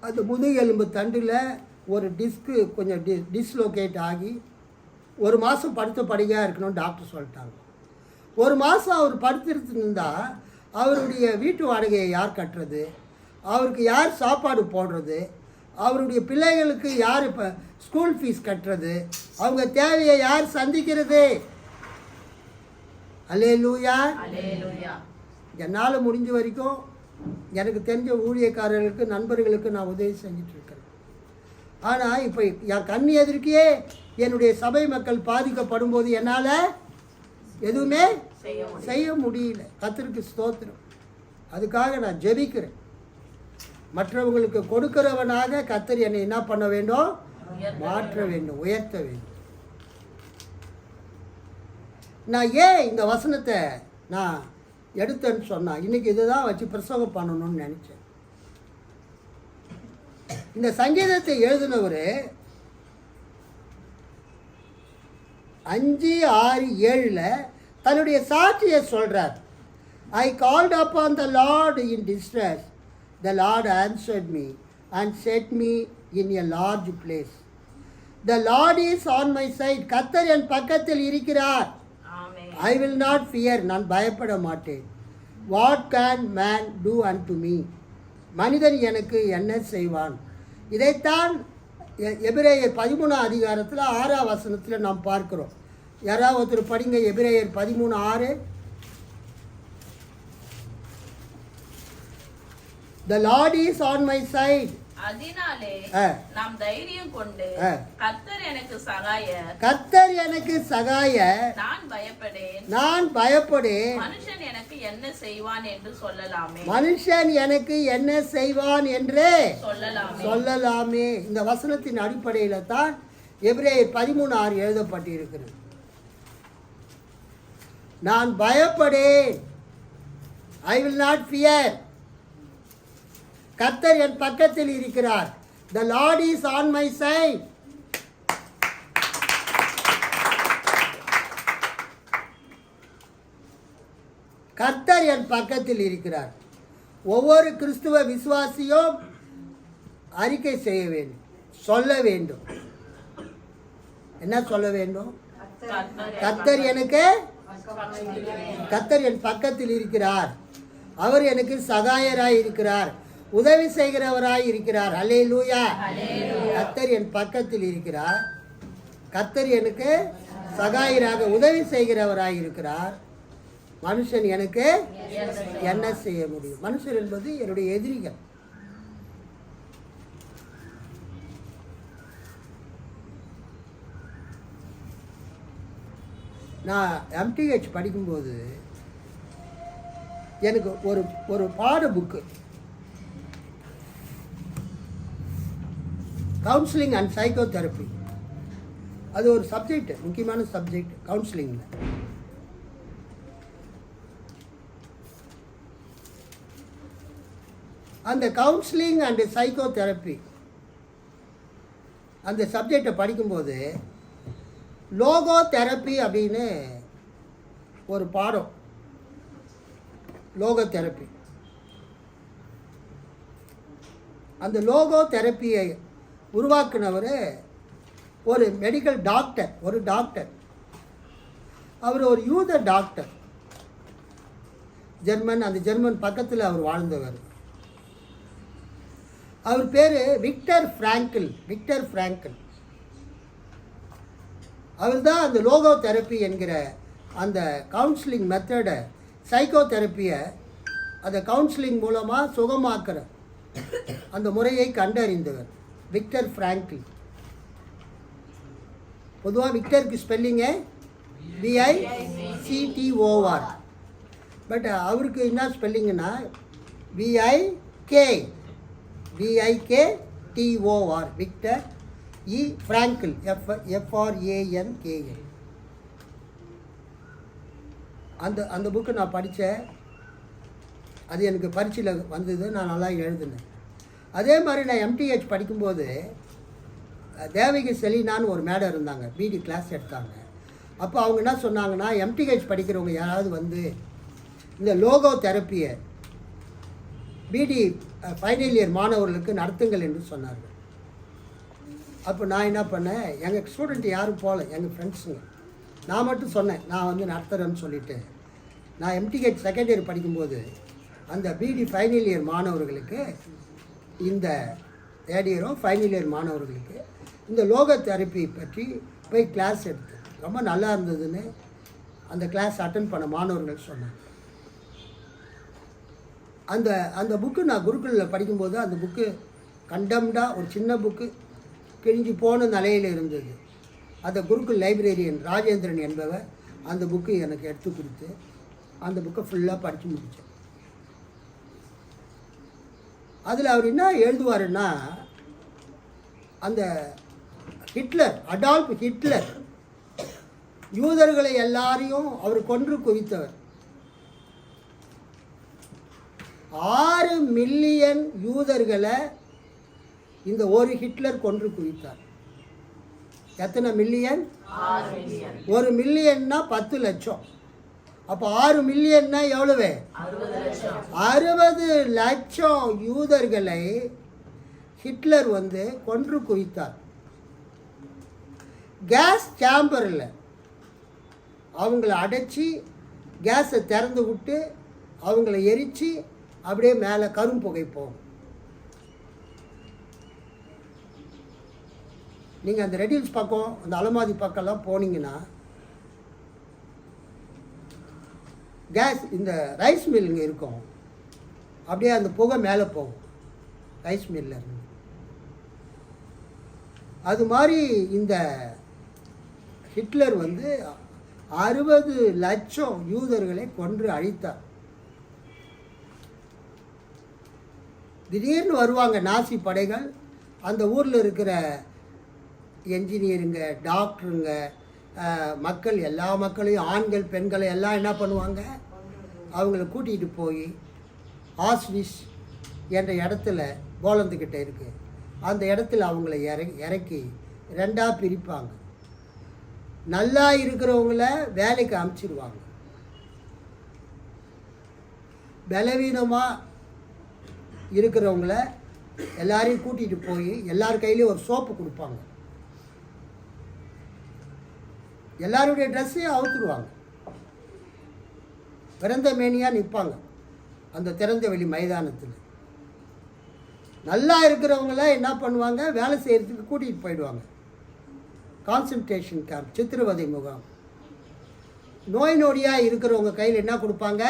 அந்த முதுகெலும்பு தண்டில் ஒரு டிஸ்க்கு கொஞ்சம் டிஸ்லோகேட் ஆகி 1 மாதம் படுத்த படுக்கையாக இருக்கணும் டாக்டர் சொல்லிட்டாங்க. 1 மாதம் அவர் படுத்திருந்தா அவருடைய வீட்டு வாடகையை யார் கட்டுறது, அவருக்கு யார் சாப்பாடு போடுறது, அவருடைய பிள்ளைகளுக்கு யார் இப்போ ஸ்கூல் ஃபீஸ் கட்டுறது, அவங்க தேவையை யார் சந்திக்கிறது? அல்லேலூயா. என்னால் முடிஞ்ச வரைக்கும் எனக்கு தெரிஞ்ச ஊழியக்காரர்களுக்கு நண்பர்களுக்கு நான் உதவி செஞ்சிட்ருக்கிறேன். ஆனால் இப்போ என் கண் எதிர்க்கையே என்னுடைய சபை மக்கள் பாதிக்கப்படும் போது என்னால் எதுவுமே செய்ய முடியல. கர்த்தருக்கு ஸ்தோத்திரம். அதுக்காக நான் ஜெபிக்கிறேன். மற்றவங்களுக்கு கொடுக்கிறவனாக கர்த்தர் என்னை என்ன பண்ண வேண்டும்? மாற்ற வேண்டும், உயர்த்த வேண்டும். நான் ஏன் இந்த வசனத்தை நான் எடுத்தேன்னு சொன்னால், இன்றைக்கி இதுதான் வச்சு பிரசங்கம் பண்ணணும்னு நினச்சேன். இந்த சங்கீதத்தை எழுதினவர் 5:6-7 தன்னுடைய சாட்சியை சொல்கிறார். I called upon the Lord in distress. The Lord answered me and set me in a large place. The Lord is on my side. கர்த்தர் என் பக்கத்தில் இருக்கிறார். I will not fear. நான் பயப்பட மாட்டேன். What can man do unto me? மனிதன் எனக்கு என்ன செய்வான்? இதைத்தான் எபிரேயர் 13 அதிகாரத்தில் 6 வசனத்தில் நாம் பார்க்கிறோம். யாராவது ஒருத்தர் படிங்க எபிரேயர் 13:6. The Lord is on my side. அதனாலே நாம் தைரியம் கொண்டு கர்த்தர் எனக்கு சகாய நான் பயப்படேன் மனுஷன் எனக்கு என்ன செய்வான் என்று சொல்லலாமே. இந்த வசனத்தின் அடிப்படையில் தான் எபிரேயர் 13:6 எழுதப்பட்டிருக்கிறது. நான் பயப்படேன், I will not fear. கர்த்தர் என் பக்கத்தில் இருக்கிறார். The Lord is on my side. கர்த்தர் என் பக்கத்தில் இருக்கிறார். ஒவ்வொரு கிறிஸ்துவ விசுவாசியும் அறிக்கை செய்ய வேண்டும், சொல்ல வேண்டும். என்ன சொல்ல வேண்டும்? கர்த்தர் என் பக்கத்தில் இருக்கிறார். அவர் எனக்கு சகாயராய் இருக்கிறார், உதவி செய்கிறவராய் இருக்கிறார். அல்லேலூயா. கர்த்தர் என் பக்கத்தில் இருக்கிறார். கர்த்தர் எனக்கு சகாயராக உதவி செய்கிறவராய் இருக்கிறார். மனுஷன் எனக்கு என்ன செய்ய முடியும்? மனுஷன் என்பது என்னுடைய எதிரிகள். நான் MTH படிக்கும்போது எனக்கு ஒரு பாட புக்கு, கவுன்சிலிங் அண்ட் சைக்கோதெரப்பி. அது ஒரு சப்ஜெக்ட், முக்கியமான சப்ஜெக்ட் கவுன்சிலிங்கில். அந்த கவுன்சிலிங் அண்ட் சைக்கோதெரப்பி அந்த சப்ஜெக்டை படிக்கும்போது லோகோ தெரப்பி அப்படின்னு ஒரு பாடம். லோகோ தெரப்பி, அந்த லோகோ தெரப்பியை உருவாக்குனவர் ஒரு மெடிக்கல் டாக்டர், ஒரு டாக்டர். அவர் ஒரு யூத டாக்டர், ஜெர்மன். அந்த ஜெர்மன் பக்கத்தில் அவர் வாழ்ந்தவர். அவர் பேர் விக்டர் ஃப்ராங்கிள். அவர் தான் அந்த லோகோ தெரப்பி என்கிற அந்த கவுன்சிலிங் மெத்தடை, சைக்கோ தெரப்பியை அந்த கவுன்சிலிங் மூலமாக சுகமாக்குற அந்த முறையை கண்டறிந்தவர் விக்டர் ஃப்ராங்கிள். பொதுவாக விக்டருக்கு ஸ்பெல்லிங்கு VICTOR. பட் அவருக்கு என்ன ஸ்பெல்லிங்குன்னா VIK. VIKTOR, Victor. E. Frankl, FRANKL. அந்த புக்கு நான் படித்தேன். அது எனக்கு பரீட்சையில் வந்தது, நான் நல்லா எழுதினேன். அதே மாதிரி நான் MTH படிக்கும்போது தேவகி செலினான்னு ஒரு மேடம் இருந்தாங்க, பிடி கிளாஸ் எடுத்தாங்க. அப்போ அவங்க என்ன சொன்னாங்கன்னா, MTH படிக்கிறவங்க யாராவது வந்து இந்த லோகோ தெரப்பியை பிடி ஃபைனல் இயர் மாணவர்களுக்கு நடத்துங்கள் என்று சொன்னார்கள். அப்போ நான் என்ன பண்ணேன், எங்கள் ஸ்டூடெண்ட் யாரும் போகல, எங்கள் ஃப்ரெண்ட்ஸுங்க. நான் மட்டும் சொன்னேன், நான் வந்து நடத்துகிறேன்னு சொல்லிவிட்டு. நான் MTH செகண்ட் இயர் படிக்கும்போது அந்த பிடி ஃபைனல் இயர் மாணவர்களுக்கு, இந்த தேர்ட் இயரோ ஃபைனல் இயர் மாணவர்களுக்கு இந்த லோகோ தெரப்பி பற்றி போய் கிளாஸ் எடுத்து ரொம்ப நல்லா இருந்ததுன்னு அந்த கிளாஸ் அட்டன் பண்ண மாணவர்கள் சொன்னாங்க. அந்த புக்கு நான் குருகுலில் படிக்கும்போது அந்த புக்கு கண்டம்டாக ஒரு சின்ன புக்கு கிழிஞ்சு போன நிலையில் இருந்தது. அந்த குருகுல் லைப்ரரியன் ராஜேந்திரன் என்பவர் அந்த புக்கு எனக்கு எடுத்து கொடுத்து அந்த புக்கை ஃபுல்லாக படித்து முடித்தேன். அதில் அவர் என்ன எழுதுவாருன்னா, அந்த ஹிட்லர், அடால்ஃப் ஹிட்லர் யூதர்களை எல்லாரையும் அவர் கொன்று குவித்தவர். 6 மில்லியன் யூதர்களை இந்த ஒரு ஹிட்லர் கொன்று குவித்தார். எத்தனை மில்லியன்? 1 மில்லியன்னா 10 லட்சம். அப்போ 6 மில்லியன்னா எவ்வளவு? 60 லட்சம் யூதர்களை ஹிட்லர் வந்து கொன்று குவித்தார். கேஸ் சேம்பரில் அவங்கள அடைச்சி கேஸை திறந்து விட்டு அவங்கள எரித்து அப்படியே மேலே கரும்புகை போகும். நீங்கள் அந்த ரெடில்ஸ் பக்கம், அந்த அலமாதி பக்கம்லாம் போனீங்கன்னா கேஸ், இந்த ரைஸ் மில்லுங்க இருக்கும், அப்படியே அந்த புகை மேலே போகும் ரைஸ் மில்லில் இருந்து. அது மாதிரி இந்த ஹிட்லர் வந்து 60 லட்சம் யூதர்களை கொன்று அழித்தார். திடீர்னு வருவாங்க நாசி படைகள், அந்த ஊரில் இருக்கிற என்ஜினியருங்க, டாக்டருங்க, மக்கள், எல்லா மக்களையும், ஆண்கள் பெண்களை எல்லாம் என்ன பண்ணுவாங்க, அவங்கள கூட்டிகிட்டு போய் ஆஸ்விஸ் என்ற இடத்துல போலந்துக்கிட்ட இருக்குது, அந்த இடத்துல அவங்கள இறக்கி 2ஆக பிரிப்பாங்க. நல்லா இருக்கிறவங்கள வேலைக்கு அனுப்பிச்சிடுவாங்க. பலவீனமாக இருக்கிறவங்கள எல்லாரையும் கூட்டிகிட்டு போய் எல்லார் கையிலையும் ஒரு சோப்பு கொடுப்பாங்க. எல்லாருடைய ட்ரெஸ்ஸையும் அவுத்துருவாங்க. பிறந்த மேனியாக நிற்பாங்க அந்த திறந்த வெளி மைதானத்தில். நல்லா இருக்கிறவங்கள என்ன பண்ணுவாங்க, வேலை செய்கிறதுக்கு கூட்டிகிட்டு போயிடுவாங்க. கான்சன்ட்ரேஷன் கேம்ப், சித்திரவதை முகாம். நோய் நொடியாக இருக்கிறவங்க கையில் என்ன கொடுப்பாங்க,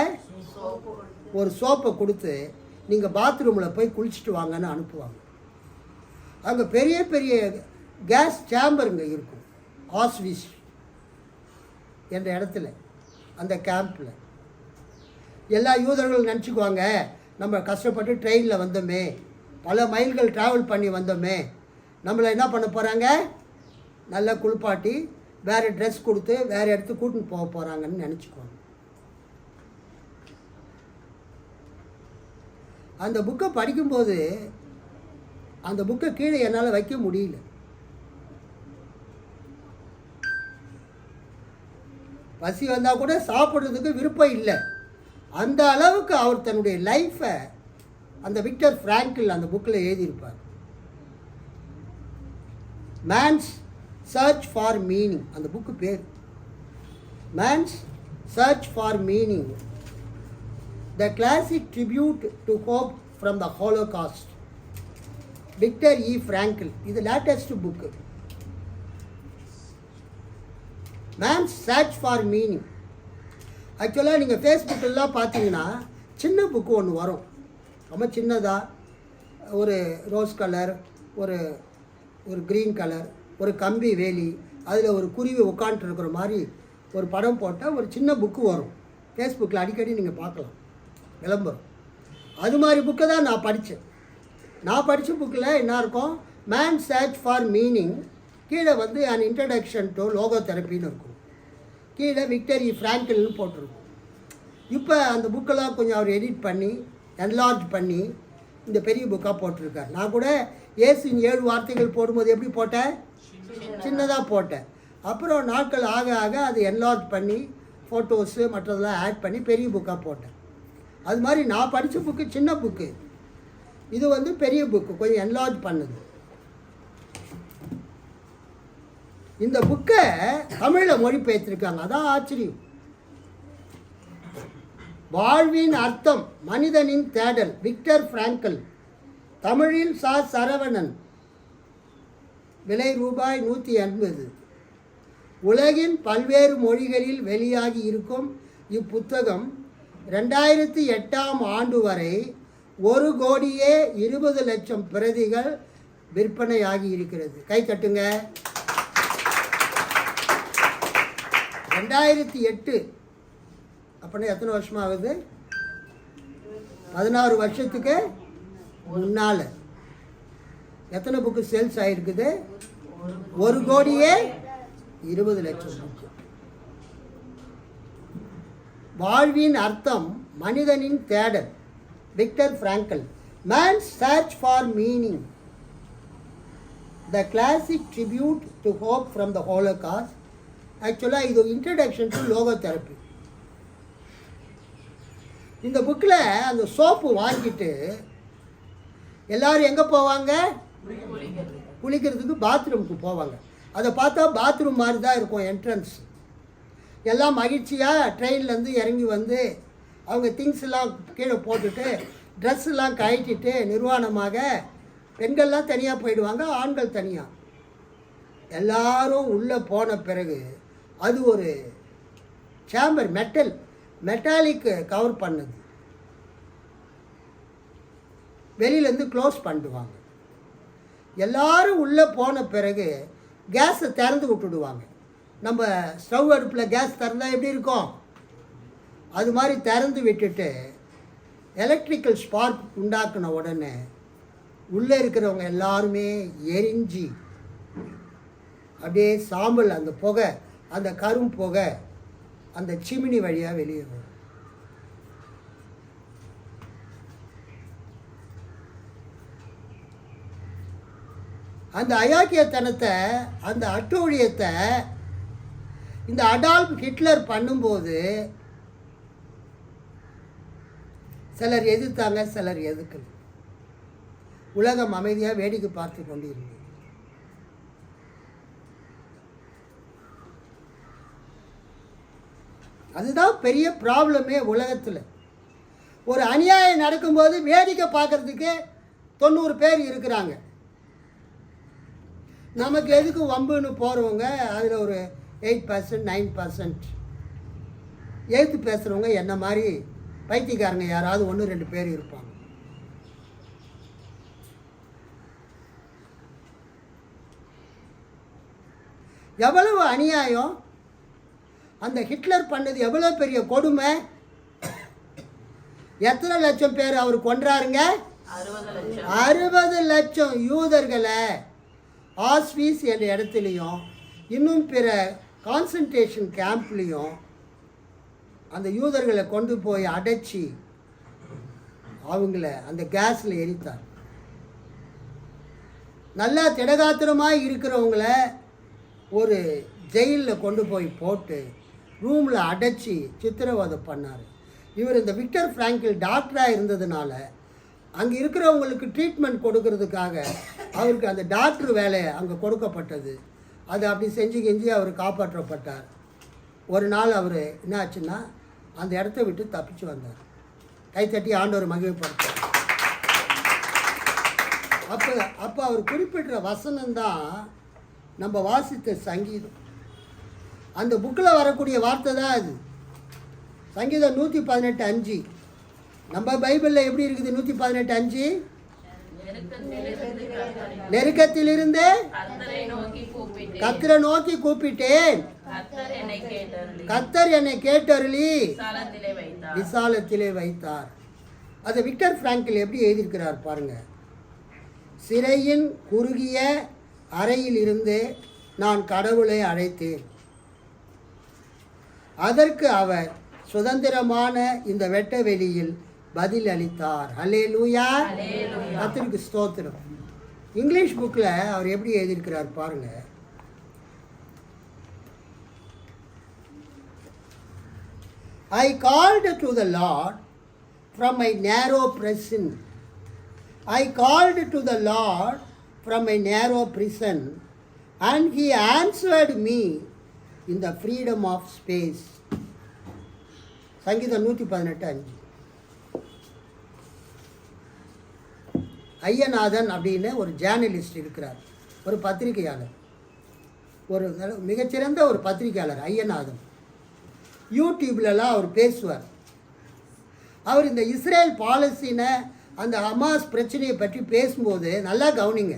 ஒரு சோப்பை கொடுத்து நீங்கள் பாத்ரூமில் போய் குளிச்சுட்டு வாங்கன்னு அனுப்புவாங்க. அங்கே பெரிய பெரிய கேஸ் சேம்பருங்க இருக்கும் ஆஸ்விஸ் என்ற இடத்துல. அந்த கேம்பில் எல்லா யூதர்களும் நினச்சிக்குவாங்க, நம்ம கஷ்டப்பட்டு ட்ரெயினில் வந்தோமே, பல மைல்கள் ட்ராவல் பண்ணி வந்தோமே, நம்மளை என்ன பண்ண போகிறாங்க, நல்லா குளிப்பாட்டி வேறு ட்ரெஸ் கொடுத்து வேறு இடத்துக்கு கூட்டின்னு போக போகிறாங்கன்னு நினச்சிக்குவாங்க. அந்த புக்கை படிக்கும்போது அந்த புக்கை கீழே என்னால் வைக்க முடியல. பசி வந்தால் கூட சாப்பிட்றதுக்கு விருப்பம் இல்லை. அந்த அளவுக்கு அவர் தன்னுடைய லைஃப்பை அந்த விக்டர் ஃப்ராங்கிள் அந்த புக்கில் எழுதியிருப்பார். மேன்ஸ் சர்ச் ஃபார் மீனிங், அந்த புக்கு பேர் man's search for meaning, the classic tribute to hope from the holocaust, Viktor E Frankl. இது latest book, man's search for meaning. ஆக்சுவலாக நீங்கள் ஃபேஸ்புக்கெல்லாம் பார்த்தீங்கன்னா சின்ன புக்கு ஒன்று வரும், ரொம்ப சின்னதாக, ஒரு ரோஸ் கலர், ஒரு க்ரீன் கலர், ஒரு கம்பி வேலி, அதில் ஒரு குருவி உட்காந்துருக்கிற மாதிரி ஒரு படம் போட்டால் ஒரு சின்ன புக்கு வரும். ஃபேஸ்புக்கில் அடிக்கடி நீங்கள் பார்க்கலாம் விளம்பரம். அது மாதிரி புக்கை தான் நான் படித்தேன். நான் படித்த புக்கில் என்ன இருக்கும், மேன் சர்ச் ஃபார் மீனிங், கீழே வந்து அன் இன்ட்ரடக்ஷன் டு லோகோ தெரப்பின்னு இருக்கும், கீழே விக்டரி ஃப்ராங்கிள்னு போட்டிருக்கும். இப்போ அந்த புக்கெல்லாம் கொஞ்சம் அவர் எடிட் பண்ணி என்லார்ஜ் பண்ணி இந்த பெரிய புக்காக போட்டிருக்கார். நான் கூட இயேசுவின் 7 வார்த்தைகள் போடும்போது எப்படி போட்டேன், சின்னதாக போட்டேன். அப்புறம் நாட்கள் ஆக ஆக அது என்லார்ஜ் பண்ணி ஃபோட்டோஸு மற்றதெல்லாம் ஆட் பண்ணி பெரிய புக்காக போட்டேன். அது மாதிரி நான் படித்த புக்கு சின்ன புக்கு, இது வந்து பெரிய புக்கு கொஞ்சம் என்லார்ஜ் பண்ணுது. இந்த புக்கை தமிழில் மொழிபெயர்த்திருக்காங்க, அதான் ஆச்சரியம். வாழ்வின் அர்த்தம் மனிதனின் தேடல், விக்டர் பிராங்கல், தமிழில் சா சரவணன், விலை ரூபாய் 180. உலகின் பல்வேறு மொழிகளில் வெளியாகி இருக்கும் இப்புத்தகம் 2008ஆம் ஆண்டு வரை 1,20,00,000 பிரதிகள் விற்பனையாகி இருக்கிறது. கை தட்டுங்க. 2008 அப்படின்னா எத்தனை வருஷம் ஆகுது, 16 வருஷத்துக்கு முன்னால் எத்தனை புக்கு சேல்ஸ் ஆகிருக்குது, 1,20,00,000 புக்கு. வாழ்வின் அர்த்தம் மனிதனின் தேடல், Viktor Frankl, man's search for meaning, the classic tribute to hope from the Holocaust. ஆக்சுவலாக இது இன்ட்ரடக்ஷன் டு லோகோ தெரப்பி. இந்த புக்கில் அந்த சோப்பு வாங்கிட்டு எல்லோரும் எங்கே போவாங்க, குளிக்கிறதுக்கு பாத்ரூமுக்கு போவாங்க. அதை பார்த்தா பாத்ரூம் மாதிரி தான் இருக்கும் என்ட்ரன்ஸ். எல்லாம் மகிழ்ச்சியாக ட்ரெயின்லேருந்து இறங்கி வந்து அவங்க திங்ஸ் எல்லாம் கீழே போட்டுட்டு ட்ரெஸ்ஸெல்லாம் கழட்டிட்டு நிர்வாணமாக, பெண்கள்லாம் தனியாக போயிடுவாங்க, ஆண்கள் தனியாக. எல்லாரும் உள்ளே போன பிறகு அது ஒரு சேம்பர், மெட்டாலிக் கவர் பண்ணுது, வெளியிலேருந்து க்ளோஸ் பண்ணிடுவாங்க. எல்லாரும் உள்ளே போன பிறகு கேஸை திறந்து விட்டுடுவாங்க. நம்ம ஸ்டவ் அடுப்பில் கேஸ் திறந்தால் எப்படி இருக்கும், அது மாதிரி திறந்து விட்டுட்டு எலக்ட்ரிக்கல் ஸ்பார்க் உண்டாக்குன உடனே உள்ளே இருக்கிறவங்க எல்லாருமே எரிஞ்சு அப்படியே சாம்பல், அந்த புகை, அந்த கரும் புகை அந்த சிமினி வழியாக வெளியே வரும். அந்த அயாக்கியத்தனத்தை, அந்த அட்டூழியத்தை இந்த அடால்ஃப் ஹிட்லர் பண்ணும்போது சிலர் எதிர்த்தாங்க, சிலர் எதிர்க்கல. உலகம் அமைதியாக வேடிக்கை பார்த்து கொண்டிருந்தது. அதுதான் பெரிய ப்ராப்ளமே உலகத்தில். ஒரு அநியாயம் நடக்கும்போது வேடிக்கை பார்க்கறதுக்கு 90 பேர் இருக்கிறாங்க. நமக்கு எதுக்கு வம்புன்னு போகிறவங்க அதில் ஒரு 8% 9% எழுத்து பேசுகிறவங்க என்ன மாதிரி பைத்தியக்காரங்க யாராவது 1-2 பேர் இருப்பாங்க. எவ்வளவு அநியாயம்! அந்த ஹிட்லர் பண்ணது எவ்வளோ பெரிய கொடுமை! எத்தனை லட்சம் பேர் அவர் கொன்றாருங்க? 60 லட்சம் யூதர்களை ஆஸ்வீஸ் என்ற இடத்துலையும் இன்னும் பிற கான்சன்ட்ரேஷன் கேம்ப்லேயும் அந்த யூதர்களை கொண்டு போய் அடைச்சி அவங்கள அந்த கேஸில் எரித்தார். நல்லா திடகாத்திரமாக இருக்கிறவங்கள ஒரு ஜெயிலில் கொண்டு போய் போட்டு ரூமில் அடைச்சி சித்திரவதை பண்ணார். இவர் இந்த விக்டர் பிராங்கிள் டாக்டராக இருந்ததுனால அங்கே இருக்கிறவங்களுக்கு ட்ரீட்மெண்ட் கொடுக்கறதுக்காக அவருக்கு அந்த டாக்டர் வேலை அங்கே கொடுக்கப்பட்டது. அது அப்படி செஞ்சு கெஞ்சி அவர் காப்பாற்றப்பட்டார். ஒரு நாள் அவர் என்ன ஆச்சுன்னா அந்த இடத்த விட்டு தப்பிச்சு வந்தார். கைத்தட்டி ஆண்டவர் மகிழ்ப்படுத்தார். அப்போ அவர் குறிப்பிட்ட வசனம்தான் நம்ம வாசித்த சங்கீதம். அந்த புக்கில் வரக்கூடிய வார்த்தை தான் அது. சங்கீதம் 118:5. நம்ம பைபிளில் எப்படி இருக்குது? 118:5. நெருக்கத்திலிருந்து கர்த்தரை நோக்கி கூப்பிட்டேன், கர்த்தர் என்னை கேட்டருளி விசாலத்திலே வைத்தார். அதை விக்டர் பிராங்கிள் எப்படி எழுதியிருக்கிறார் பாருங்க. சிறையின் குறுகிய அறையில் இருந்து நான் கடவுளை அழைத்தேன். அதற்கு அவர் சுதந்திரமான இந்த வெட்ட வெளியில் பதில் அளித்தார். அல்லேலூயா, கர்த்தருக்கு ஸ்தோத்திரம். இங்கிலீஷ் புக்கில் அவர் எப்படி எழுதியிருக்கிறார் பாருங்க. I called to the Lord from my narrow prison. I called to the Lord from my narrow prison, and he answered me in the freedom of space. சங்கீதம் 118:5. ஐயநாதன் அப்படின்னு ஒரு ஜேர்னலிஸ்ட் இருக்கிறார், ஒரு பத்திரிகையாளர், ஒரு மிகச்சிறந்த ஒரு பத்திரிகையாளர் ஐயநாதன். யூடியூப்லலாம் அவர் பேசுவார். அவர் இந்த இஸ்ரேல் பாலஸ்தீன அந்த ஹமாஸ் பிரச்சனையை பற்றி பேசும்போது நல்லா கவனிங்க.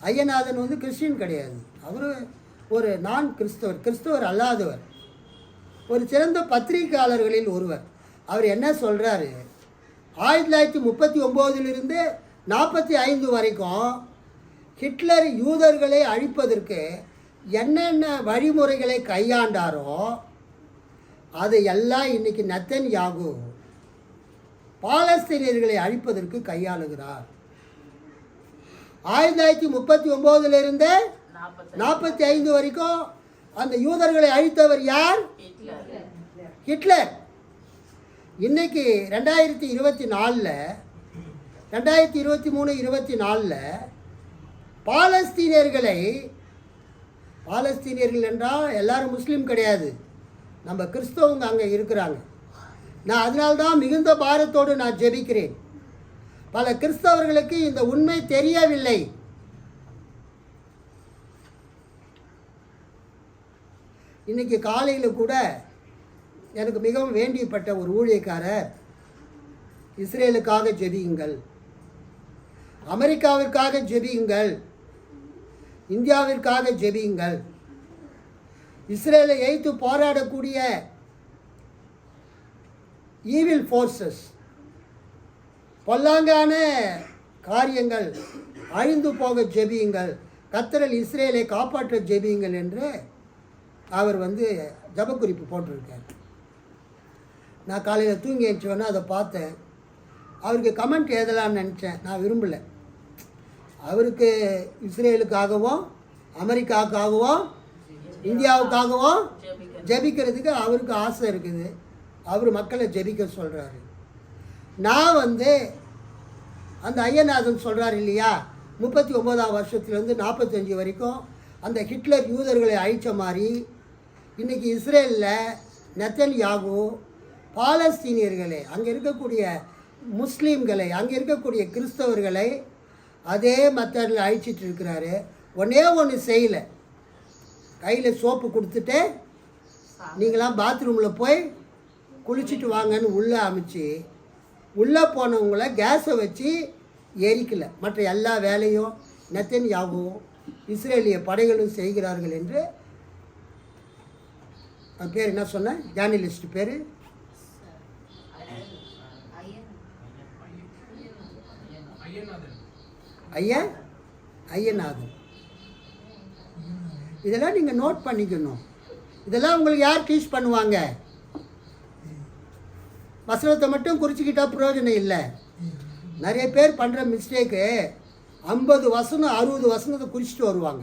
ஐயநாதன் வந்து கிறிஸ்டின் கிடையாது, அவர் ஒரு நான் கிறிஸ்தவர் அல்லாதவர், ஒரு சிறந்த பத்திரிகையாளர்களில் ஒருவர். அவர் என்ன சொல்கிறாரு, 1939 45 வரைக்கும் ஹிட்லர் யூதர்களை அழிப்பதற்கு என்னென்ன வழிமுறைகளை கையாண்டாரோ அதை எல்லாம் இன்னைக்கு நெத்தன்யாகு பாலஸ்தீனியர்களை அழிப்பதற்கு கையாளுகிறார். 1939 45 வரைக்கும் அந்த யூதர்களை அழித்தவர் யார்? ஹிட்லர். இன்னைக்கு 2024 2023 24 பாலஸ்தீனியர்கள் என்றால் எல்லாரும் முஸ்லீம் கிடையாது, நம்ம கிறிஸ்தவங்க அங்கே இருக்கிறாங்க. நான் அதனால்தான் மிகுந்த பாரத்தோடு நான் ஜெபிக்கிறேன். பல கிறிஸ்தவர்களுக்கு இந்த உண்மை தெரியவில்லை. இன்னைக்கு காலையில் கூட எனக்கு மிகவும் வேண்டியப்பட்ட ஒரு ஊழியக்காரர், இஸ்ரேலுக்காக ஜெபியுங்கள், அமெரிக்காவிற்காக ஜெபியுங்கள், இந்தியாவிற்காக ஜெபியுங்கள், இஸ்ரேலை எதிர்த்து போராடக்கூடிய ஈவில் ஃபோர்ஸஸ், பொல்லாங்கான காரியங்கள் அழிந்து போக ஜெபியுங்கள், கர்த்தர் இஸ்ரேலை காப்பாற்ற ஜெபியுங்கள் என்று அவர் ஜபக்குறிப்பு போட்டிருக்கார். நான் காலையில் தூங்கி எழுந்தோன்னா அதை பார்த்தேன். அவருக்கு கமெண்ட் எழுதலான்னு நினச்சேன், நான் விரும்பலை. அவருக்கு இஸ்ரேலுக்காகவும் அமெரிக்காவுக்காகவும் இந்தியாவுக்காகவும் ஜெபிக்கிறதுக்கு அவருக்கு ஆசை இருக்குது. அவர் மக்களை ஜெபிக்க சொல்கிறாரு. நான் அந்த ஐயநாதன் சொல்கிறார் இல்லையா, 39ஆம் வருஷத்துலேருந்து 45 வரைக்கும் அந்த ஹிட்லர் யூதர்களை அழித்த மாதிரி இன்றைக்கி இஸ்ரேலில் நெத்தன்யாகு பாலஸ்தீனியர்களை, அங்கே இருக்கக்கூடிய முஸ்லீம்களை, அங்கே இருக்கக்கூடிய கிறிஸ்தவர்களை அதே மெத்தடில் அழிச்சிட்டு இருக்கிறாரு. ஒன்றே ஒன்று செய்யலை, கையில் சோப்பு கொடுத்துட்டு நீங்களாம் பாத்ரூமில் போய் குளிச்சுட்டு வாங்கன்னு உள்ளே அமைச்சு உள்ளே போனவங்கள கேஸை வச்சு எரிக்கலை. மற்ற எல்லா வேலையும் நெத்தன்யாகுவும் இஸ்ரேலிய படைகளும் செய்கிறார்கள் என்று பேர் என்ன சொன்னேன், ஜேர்னலிஸ்ட் பேர் ஐயநாதன். இதெல்லாம் நீங்கள் நோட் பண்ணிக்கணும். இதெல்லாம் உங்களுக்கு யார் டீச் பண்ணுவாங்க? வசனத்தை மட்டும் குறிச்சிக்கிட்டால் பிரயோஜனம் இல்லை. நிறைய பேர் பண்ணுற மிஸ்டேக்கு 50 வசனம் 60 வசனத்தை குறிச்சிட்டு வருவாங்க.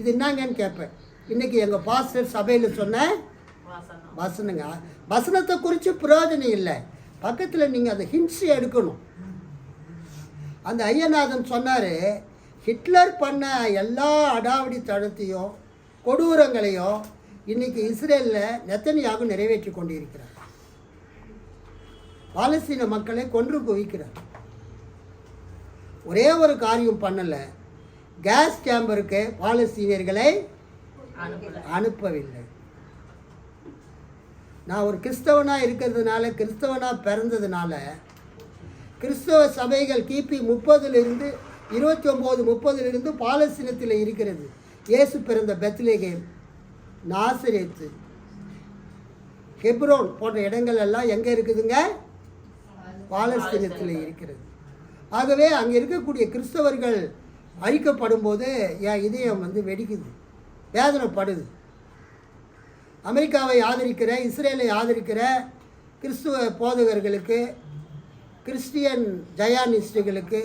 இது என்னங்கன்னு கேட்பேன். இன்றைக்கி எங்கள் பாஸ்டர் சபையில் சொன்ன வசனங்க, வசனத்தை குறித்து பிரயோஜனம் இல்லை. பக்கத்தில் நீங்கள் அந்த ஹிண்ட்ஸ் எடுக்கணும். அந்த ஐயநாதன் சொன்னார், ஹிட்லர் பண்ண எல்லா அடாவடி தடத்தையும் கொடூரங்களையும் இன்றைக்கி இஸ்ரேலில் நெத்தன்யாகு நிறைவேற்றி கொண்டிருக்கிறார். பாலஸ்தீன மக்களை கொன்று குவிக்கிறார். ஒரே ஒரு காரியம் பண்ணலை, கேஸ் சேம்பருக்கு பாலஸ்தீனியர்களை அனுப்பவில்லை. நான் ஒரு கிறிஸ்தவனாக இருக்கிறதுனால, கிறிஸ்தவனாக பிறந்ததுனால, கிறிஸ்தவ சபைகள் கிபி 30 29 பாலஸ்தீனத்தில் இருக்கிறது. இயேசு பிறந்த பெத்லகேம், நாசரேத்து, ஹெப்ரோன் போன்ற இடங்கள் எல்லாம் எங்கே இருக்குதுங்க? பாலஸ்தீனத்தில் இருக்கிறது. ஆகவே அங்கே இருக்கக்கூடிய கிறிஸ்தவர்கள் அழிக்கப்படும் போது என் இதயம் வந்து வெடிக்குது, வேதனைப்படுது. அமெரிக்காவை ஆதரிக்கிற, இஸ்ரேலை ஆதரிக்கிற கிறிஸ்துவ போதகர்களுக்கு, கிறிஸ்டியன் ஜயானிஸ்டுகளுக்கு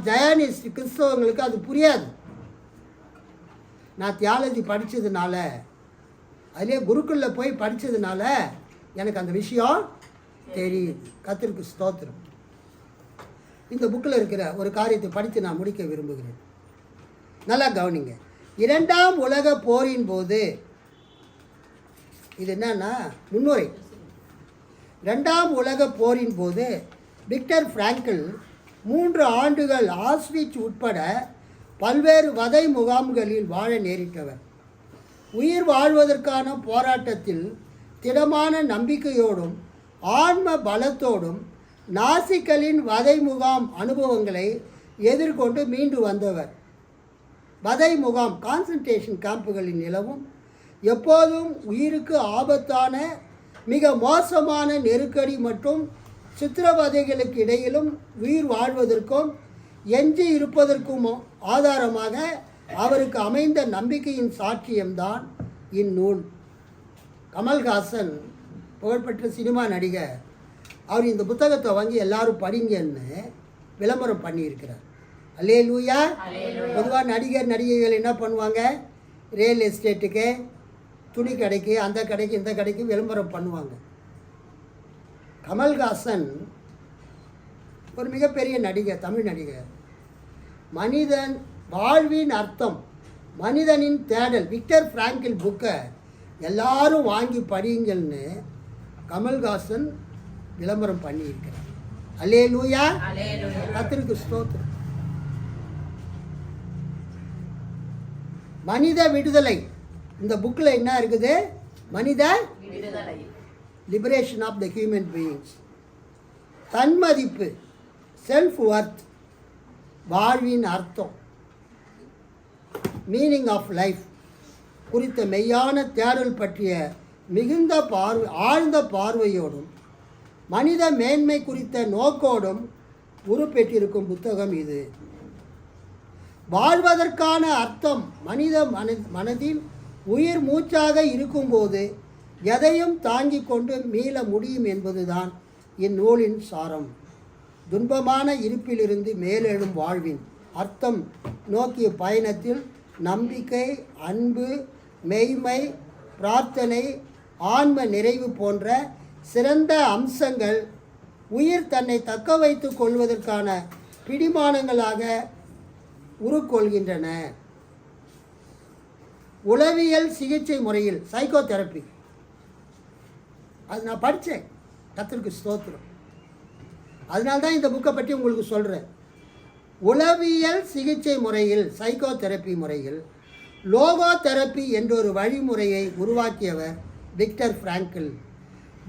ஜயானிஸ்ட் கிறிஸ்தவங்களுக்கு அது புரியாது. நான் தியாலஜி படித்ததுனால, அதிலே குருக்குள்ளே போய் படித்ததுனால எனக்கு அந்த விஷயம் தெரியுது. கர்த்தருக்கு ஸ்தோத்திரம். இந்த புக்கில் இருக்கிற ஒரு காரியத்தை படித்து நான் முடிக்க விரும்புகிறேன். நல்லா கவனிங்க. 2ஆம் உலக போரின் போது, இது என்னன்னா முன்னுரை. 2ஆம் உலக போரின் போது விக்டர் பிராங்கிள் 3 ஆண்டுகள் ஆஸ்விட்ச் உட்பட பல்வேறு வதை முகாம்களில் வாழ நேரிட்டவர். உயிர் வாழ்வதற்கான போராட்டத்தில் திடமான நம்பிக்கையோடும் ஆன்ம பலத்தோடும் நாசிக்களின் வதை முகாம் அனுபவங்களை எதிர்கொண்டு மீண்டு வந்தவர். வதை முகாம் கான்சன்ட்ரேஷன் கேம்புகளின் நிலவும் எப்போதும் உயிருக்கு ஆபத்தான மிக மோசமான நெருக்கடி மற்றும் சித்திரவதைகளுக்கு இடையிலும் உயிர் வாழ்வதற்கும் எஞ்சி இருப்பதற்கும் ஆதாரமாக அவருக்கு அமைந்த நம்பிக்கையின் சாட்சியம்தான் இந்நூல். கமல்ஹாசன் புகழ்பெற்ற சினிமா நடிகர், அவர் இந்த புத்தகத்தை வாங்கி எல்லாரும் படிங்கன்னு விளம்பரம் பண்ணியிருக்கிறார். அல்லேலூயா. பொதுவாக நடிகர் நடிகைகள் என்ன பண்ணுவாங்க, ரியல் எஸ்டேட்டுக்கு, துணி கடைக்கு, அந்த கடைக்கு, இந்த கடைக்கு விளம்பரம் பண்ணுவாங்க. கமல்ஹாசன் ஒரு மிகப்பெரிய நடிகர், தமிழ் நடிகர். மனிதன் வாழ்வின் அர்த்தம், மனிதனின் தேடல், விக்டர் பிராங்கிள் புக்கை எல்லாரும் வாங்கி படிங்கள்னு கமல்ஹாசன் விளம்பரம் பண்ணியிருக்கிறார். அல்லேலூயா. கர்த்தருக்கு ஸ்தோத்திரம். மனித விடுதலை, இந்த புக்கில் என்ன இருக்குது? மனித விடுதலை, liberation of the human beings. தன்மதிப்பு, செல்ஃப் ஒர்த், வாழ்வின் அர்த்தம், மீனிங் ஆஃப் லைஃப் குறித்த மெய்யான தேடல் பற்றிய மிகுந்த ஆழ்ந்த பார்வையோடும் மனித மேன்மை குறித்த நோக்கோடும் உருப்பெற்றிருக்கும் புத்தகம் இது. வாழ்வதற்கான அர்த்தம் மனித மனதில் உயிர் மூச்சாக இருக்கும்போது எதையும் தாங்கிக் கொண்டு மீள முடியும் என்பதுதான் இந்நூலின் சாரம். துன்பமான இருப்பிலிருந்து மேலெழும் வாழ்வின் அர்த்தம் நோக்கிய பயணத்தில் நம்பிக்கை, அன்பு, மெய்மை, பிரார்த்தனை, ஆன்ம நிறைவு போன்ற சிறந்த அம்சங்கள் உயிர் தன்னை தக்க வைத்துக் கொள்வதற்கான பிடிமானங்களாக உருக்கொள்கின்றன. உளவியல் சிகிச்சை முறையில் சைக்கோ தெரப்பி, அது நான் படித்தேன். கர்த்தருக்கு ஸ்தோத்திரம். அதனால தான் இந்த புக்கை பற்றி உங்களுக்கு சொல்கிறேன். உளவியல் சிகிச்சை முறையில், சைக்கோ தெரப்பி முறையில் லோகோ தெரப்பி என்றொரு வழிமுறையை உருவாக்கியவர் விக்டர் பிராங்கிள்.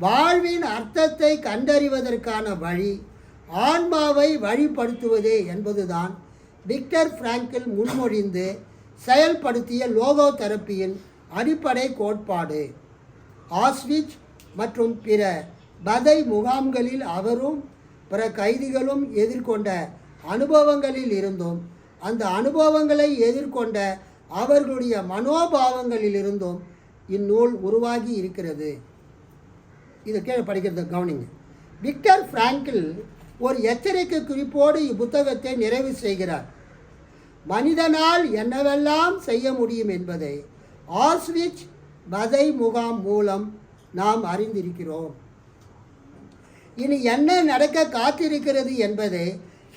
வாழ்வின் அர்த்தத்தை கண்டறிவதற்கான வழி ஆன்மாவை வழிப்படுத்துவதே என்பதுதான் விக்டர் பிராங்கிள் முன்மொழிந்து செயல்படுத்திய லோகோ தெரப்பியின் அடிப்படை கோட்பாடு. ஆஸ்விட்ச் மற்றும் பிற வதை முகாம்களில் அவரும் பிற கைதிகளும் எதிர்கொண்ட அனுபவங்களில் இருந்தும் அந்த அனுபவங்களை எதிர்கொண்ட அவர்களுடைய மனோபாவங்களில் இருந்தும் இந்நூல் உருவாகி இருக்கிறது. இதை கீழே படிக்கிறத கவனிங்க. விக்டர் பிராங்கிள் ஒரு எச்சரிக்கை குறிப்போடு இப்புத்தகத்தை நிறைவு செய்கிறார். மனிதனால் என்னவெல்லாம் செய்ய முடியும் என்பதை ஆஸ்விட்ச் வதை முகாம் மூலம் நாம் அறிந்திருக்கிறோம். இனி என்ன நடக்க காத்திருக்கிறது என்பதை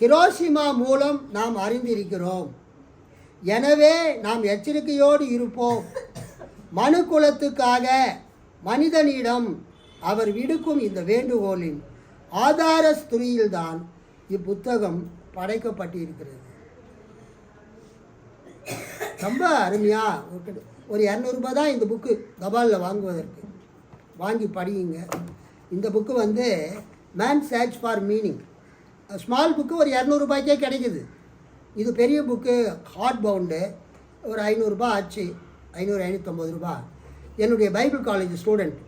ஹிரோஷிமா மூலம் நாம் அறிந்திருக்கிறோம். எனவே நாம் எச்சரிக்கையோடு இருப்போம். மனு குலத்துக்காக மனிதனிடம் அவர் விடுக்கும் இந்த வேண்டுகோளின் ஆதார ஸ்துதியில்தான் இப்புத்தகம் படைக்கப்பட்டிருக்கிறது. ரொம்ப அருமையாக ஒரு 200 ரூபாய் தான் இந்த புக்கு தபாலில் வாங்குவதற்கு. வாங்கி படியுங்க. இந்த புக்கு வந்து man search for meaning, small book ஒரு 200 ரூபாய்க்கே கிடைக்குது. இது பெரிய புக்கு ஹார்ட் பவுண்டு ஒரு 500 ரூபாய் ஆச்சு, 550 ரூபாய். என்னுடைய பைபிள் காலேஜ் ஸ்டூடெண்ட்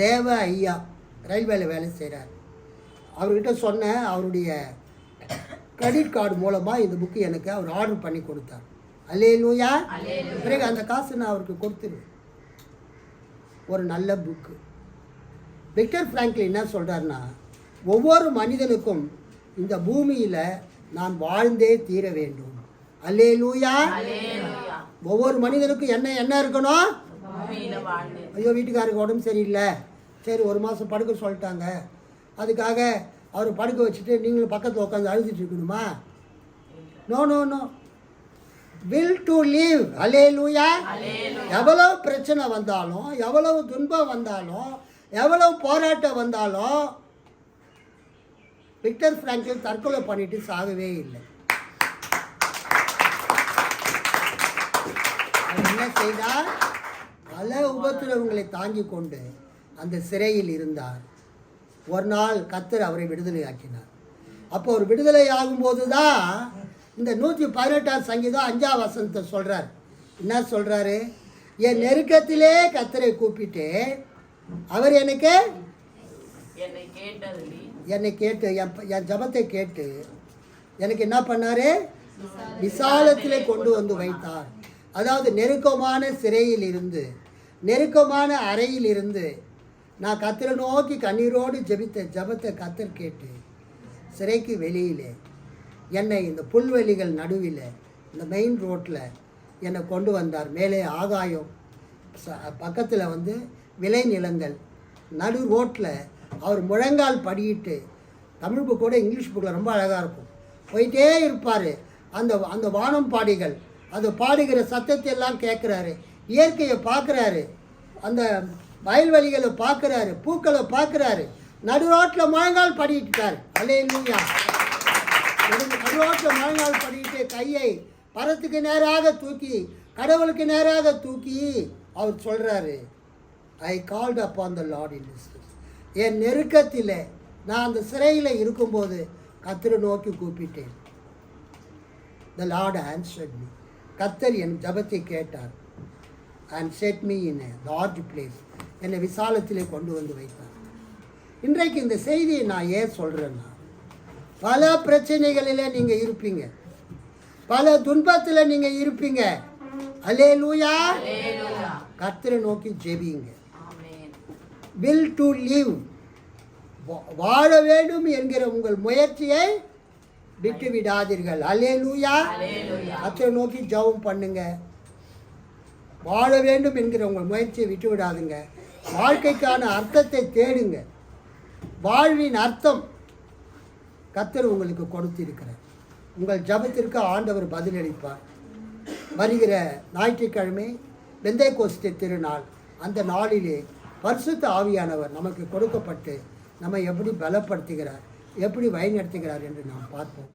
தேவ ஐயா ரயில்வேல வேலை செய்கிறார். அவர்கிட்ட சொன்னேன், அவருடைய கிரெடிட் கார்டு மூலமாக இந்த புக்கு எனக்கு அவர் ஆர்டர் பண்ணி கொடுத்தார். அல்லேலூயா. பிறகு அந்த காசு நான் அவருக்கு கொடுத்துருவேன். ஒரு நல்ல புக்கு. விக்டர் ஃப்ராங்க்லின் என்ன சொல்கிறாருன்னா, ஒவ்வொரு மனிதனுக்கும் இந்த பூமியில் நான் வாழ்ந்தே தீர வேண்டும். அல்லேலூயா. ஒவ்வொரு மனிதனுக்கும் என்ன இருக்கணும்? ஐயோ வீட்டுக்காருக்கு உடம்பு சரியில்லை, சரி ஒரு மாதம் படுக்க சொல்லிட்டாங்க, அதுக்காக அவர் படுக்க வச்சுட்டு நீங்களும் பக்கத்தில் உட்காந்து அழுதுட்டு இருக்கணுமா? No no no. Will to leave. Hallelujah. எவ்வளவு பிரச்சனை வந்தாலும், எவ்வளவு துன்பம் வந்தாலும், எவ்வளவு போராட்டம் வந்தாலும் விக்டர் ஃப்ராங்க்லின் தற்கொலை பண்ணிட்டு சாகவே இல்லை. என்ன செய்தார்? பல உபத்திரவங்களை தாங்கி கொண்டு அந்த சிறையில் இருந்தார். ஒரு நாள் கர்த்தர் அவரை விடுதலை ஆக்கினார். அப்போ ஒரு விடுதலை ஆகும்போது தான் இந்த 118 சங்கீதம் 5ஆம் வசனத்தை சொல்கிறார். என்ன சொல்கிறாரு? என் நெருக்கத்திலே கர்த்தரை கூப்பிட்டு அவர் என்னை கேட்டு என் ஜபத்தை கேட்டு எனக்கு என்ன பண்ணார்? விசாலத்திலே கொண்டு வந்து வைத்தார். அதாவது நெருக்கமான சிறையில் இருந்து, நெருக்கமான அறையில் இருந்து நான் கர்த்தரை நோக்கி கண்ணீரோடு ஜெபித்த ஜபத்தை கர்த்தர் கேட்டு சிறைக்கு வெளியிலே என்னை இந்த புல்வெளிகள் நடுவில் இந்த மெயின் ரோட்டில் என்னை கொண்டு வந்தார். மேலே ஆகாயம், பக்கத்தில் வந்து விளைநிலங்கள், நடு ரோட்டில் அவர் முழங்கால் படியிட்டு, தமிழ் புக் கூட இங்கிலீஷ் புக்கில் ரொம்ப அழகாக இருக்கும், போயிட்டே இருப்பார். அந்த வானம் பாடிகள் அது பாடுகிற சத்தத்தை எல்லாம் கேட்குறாரு, இயற்கையை பார்க்குறாரு, அந்த வயல்வெளிகளை பார்க்குறாரு, பூக்களை பார்க்குறாரு. நடு ரோட்டில் முழங்கால் படிக்கிட்டார். அல்லேலூயா. நடு ரோட்டில் முழங்கால் படிக்கிட்டு கையை பரத்துக்கு நேராக தூக்கி, கடவுளுக்கு நேராக தூக்கி அவர் சொல்கிறாரு, I called upon the Lord in distress. என் நெருக்கத்தில் நான் அந்த சிறையில் இருக்கும்போது கர்த்தரை நோக்கி கூப்பிட்டேன். The Lord answered me. கர்த்தர் என் ஜபத்தை கேட்டார். And set me in a large place. என்னை விசாலத்திலே கொண்டு வந்து வைத்தார். இன்றைக்கு இந்த செய்தியை நான் ஏன் சொல்கிறேன்னா, பல பிரச்சனைகளில் நீங்கள் இருப்பீங்க, பல துன்பத்தில் நீங்கள் இருப்பீங்க. அல்லேலூயா. கர்த்தரை நோக்கி ஜெபியுங்க. Will do live. வாழ வேண்டும் என்கிற உங்கள் முயற்சியை விட்டு விடாதீர்கள். அல்லேலூயா. கர்த்தரை நோக்கி ஜெபம் பண்ணுங்க. வாழ வேண்டும் என்கிற உங்கள் முயற்சியை விட்டு விடாதுங்க. வாழ்க்கைக்கான அர்த்தத்தை தேடுங்க. வாழ்வின் அர்த்தம் கர்த்தர் உங்களுக்கு கொடுத்திருக்கிறார். உங்கள் ஜெபத்திற்கு ஆண்டவர் பதிலளிப்பார். வருகிற ஞாயிற்றுக்கிழமை பெந்தேகோஸ்தே திருநாள். அந்த நாளிலே பரிசுத்த ஆவியானவர் நமக்கு கொடுக்கப்பட்டு நம்மை எப்படி பலப்படுத்துகிறார், எப்படி வழிநடத்துகிறார் என்று நாம் பார்ப்போம்.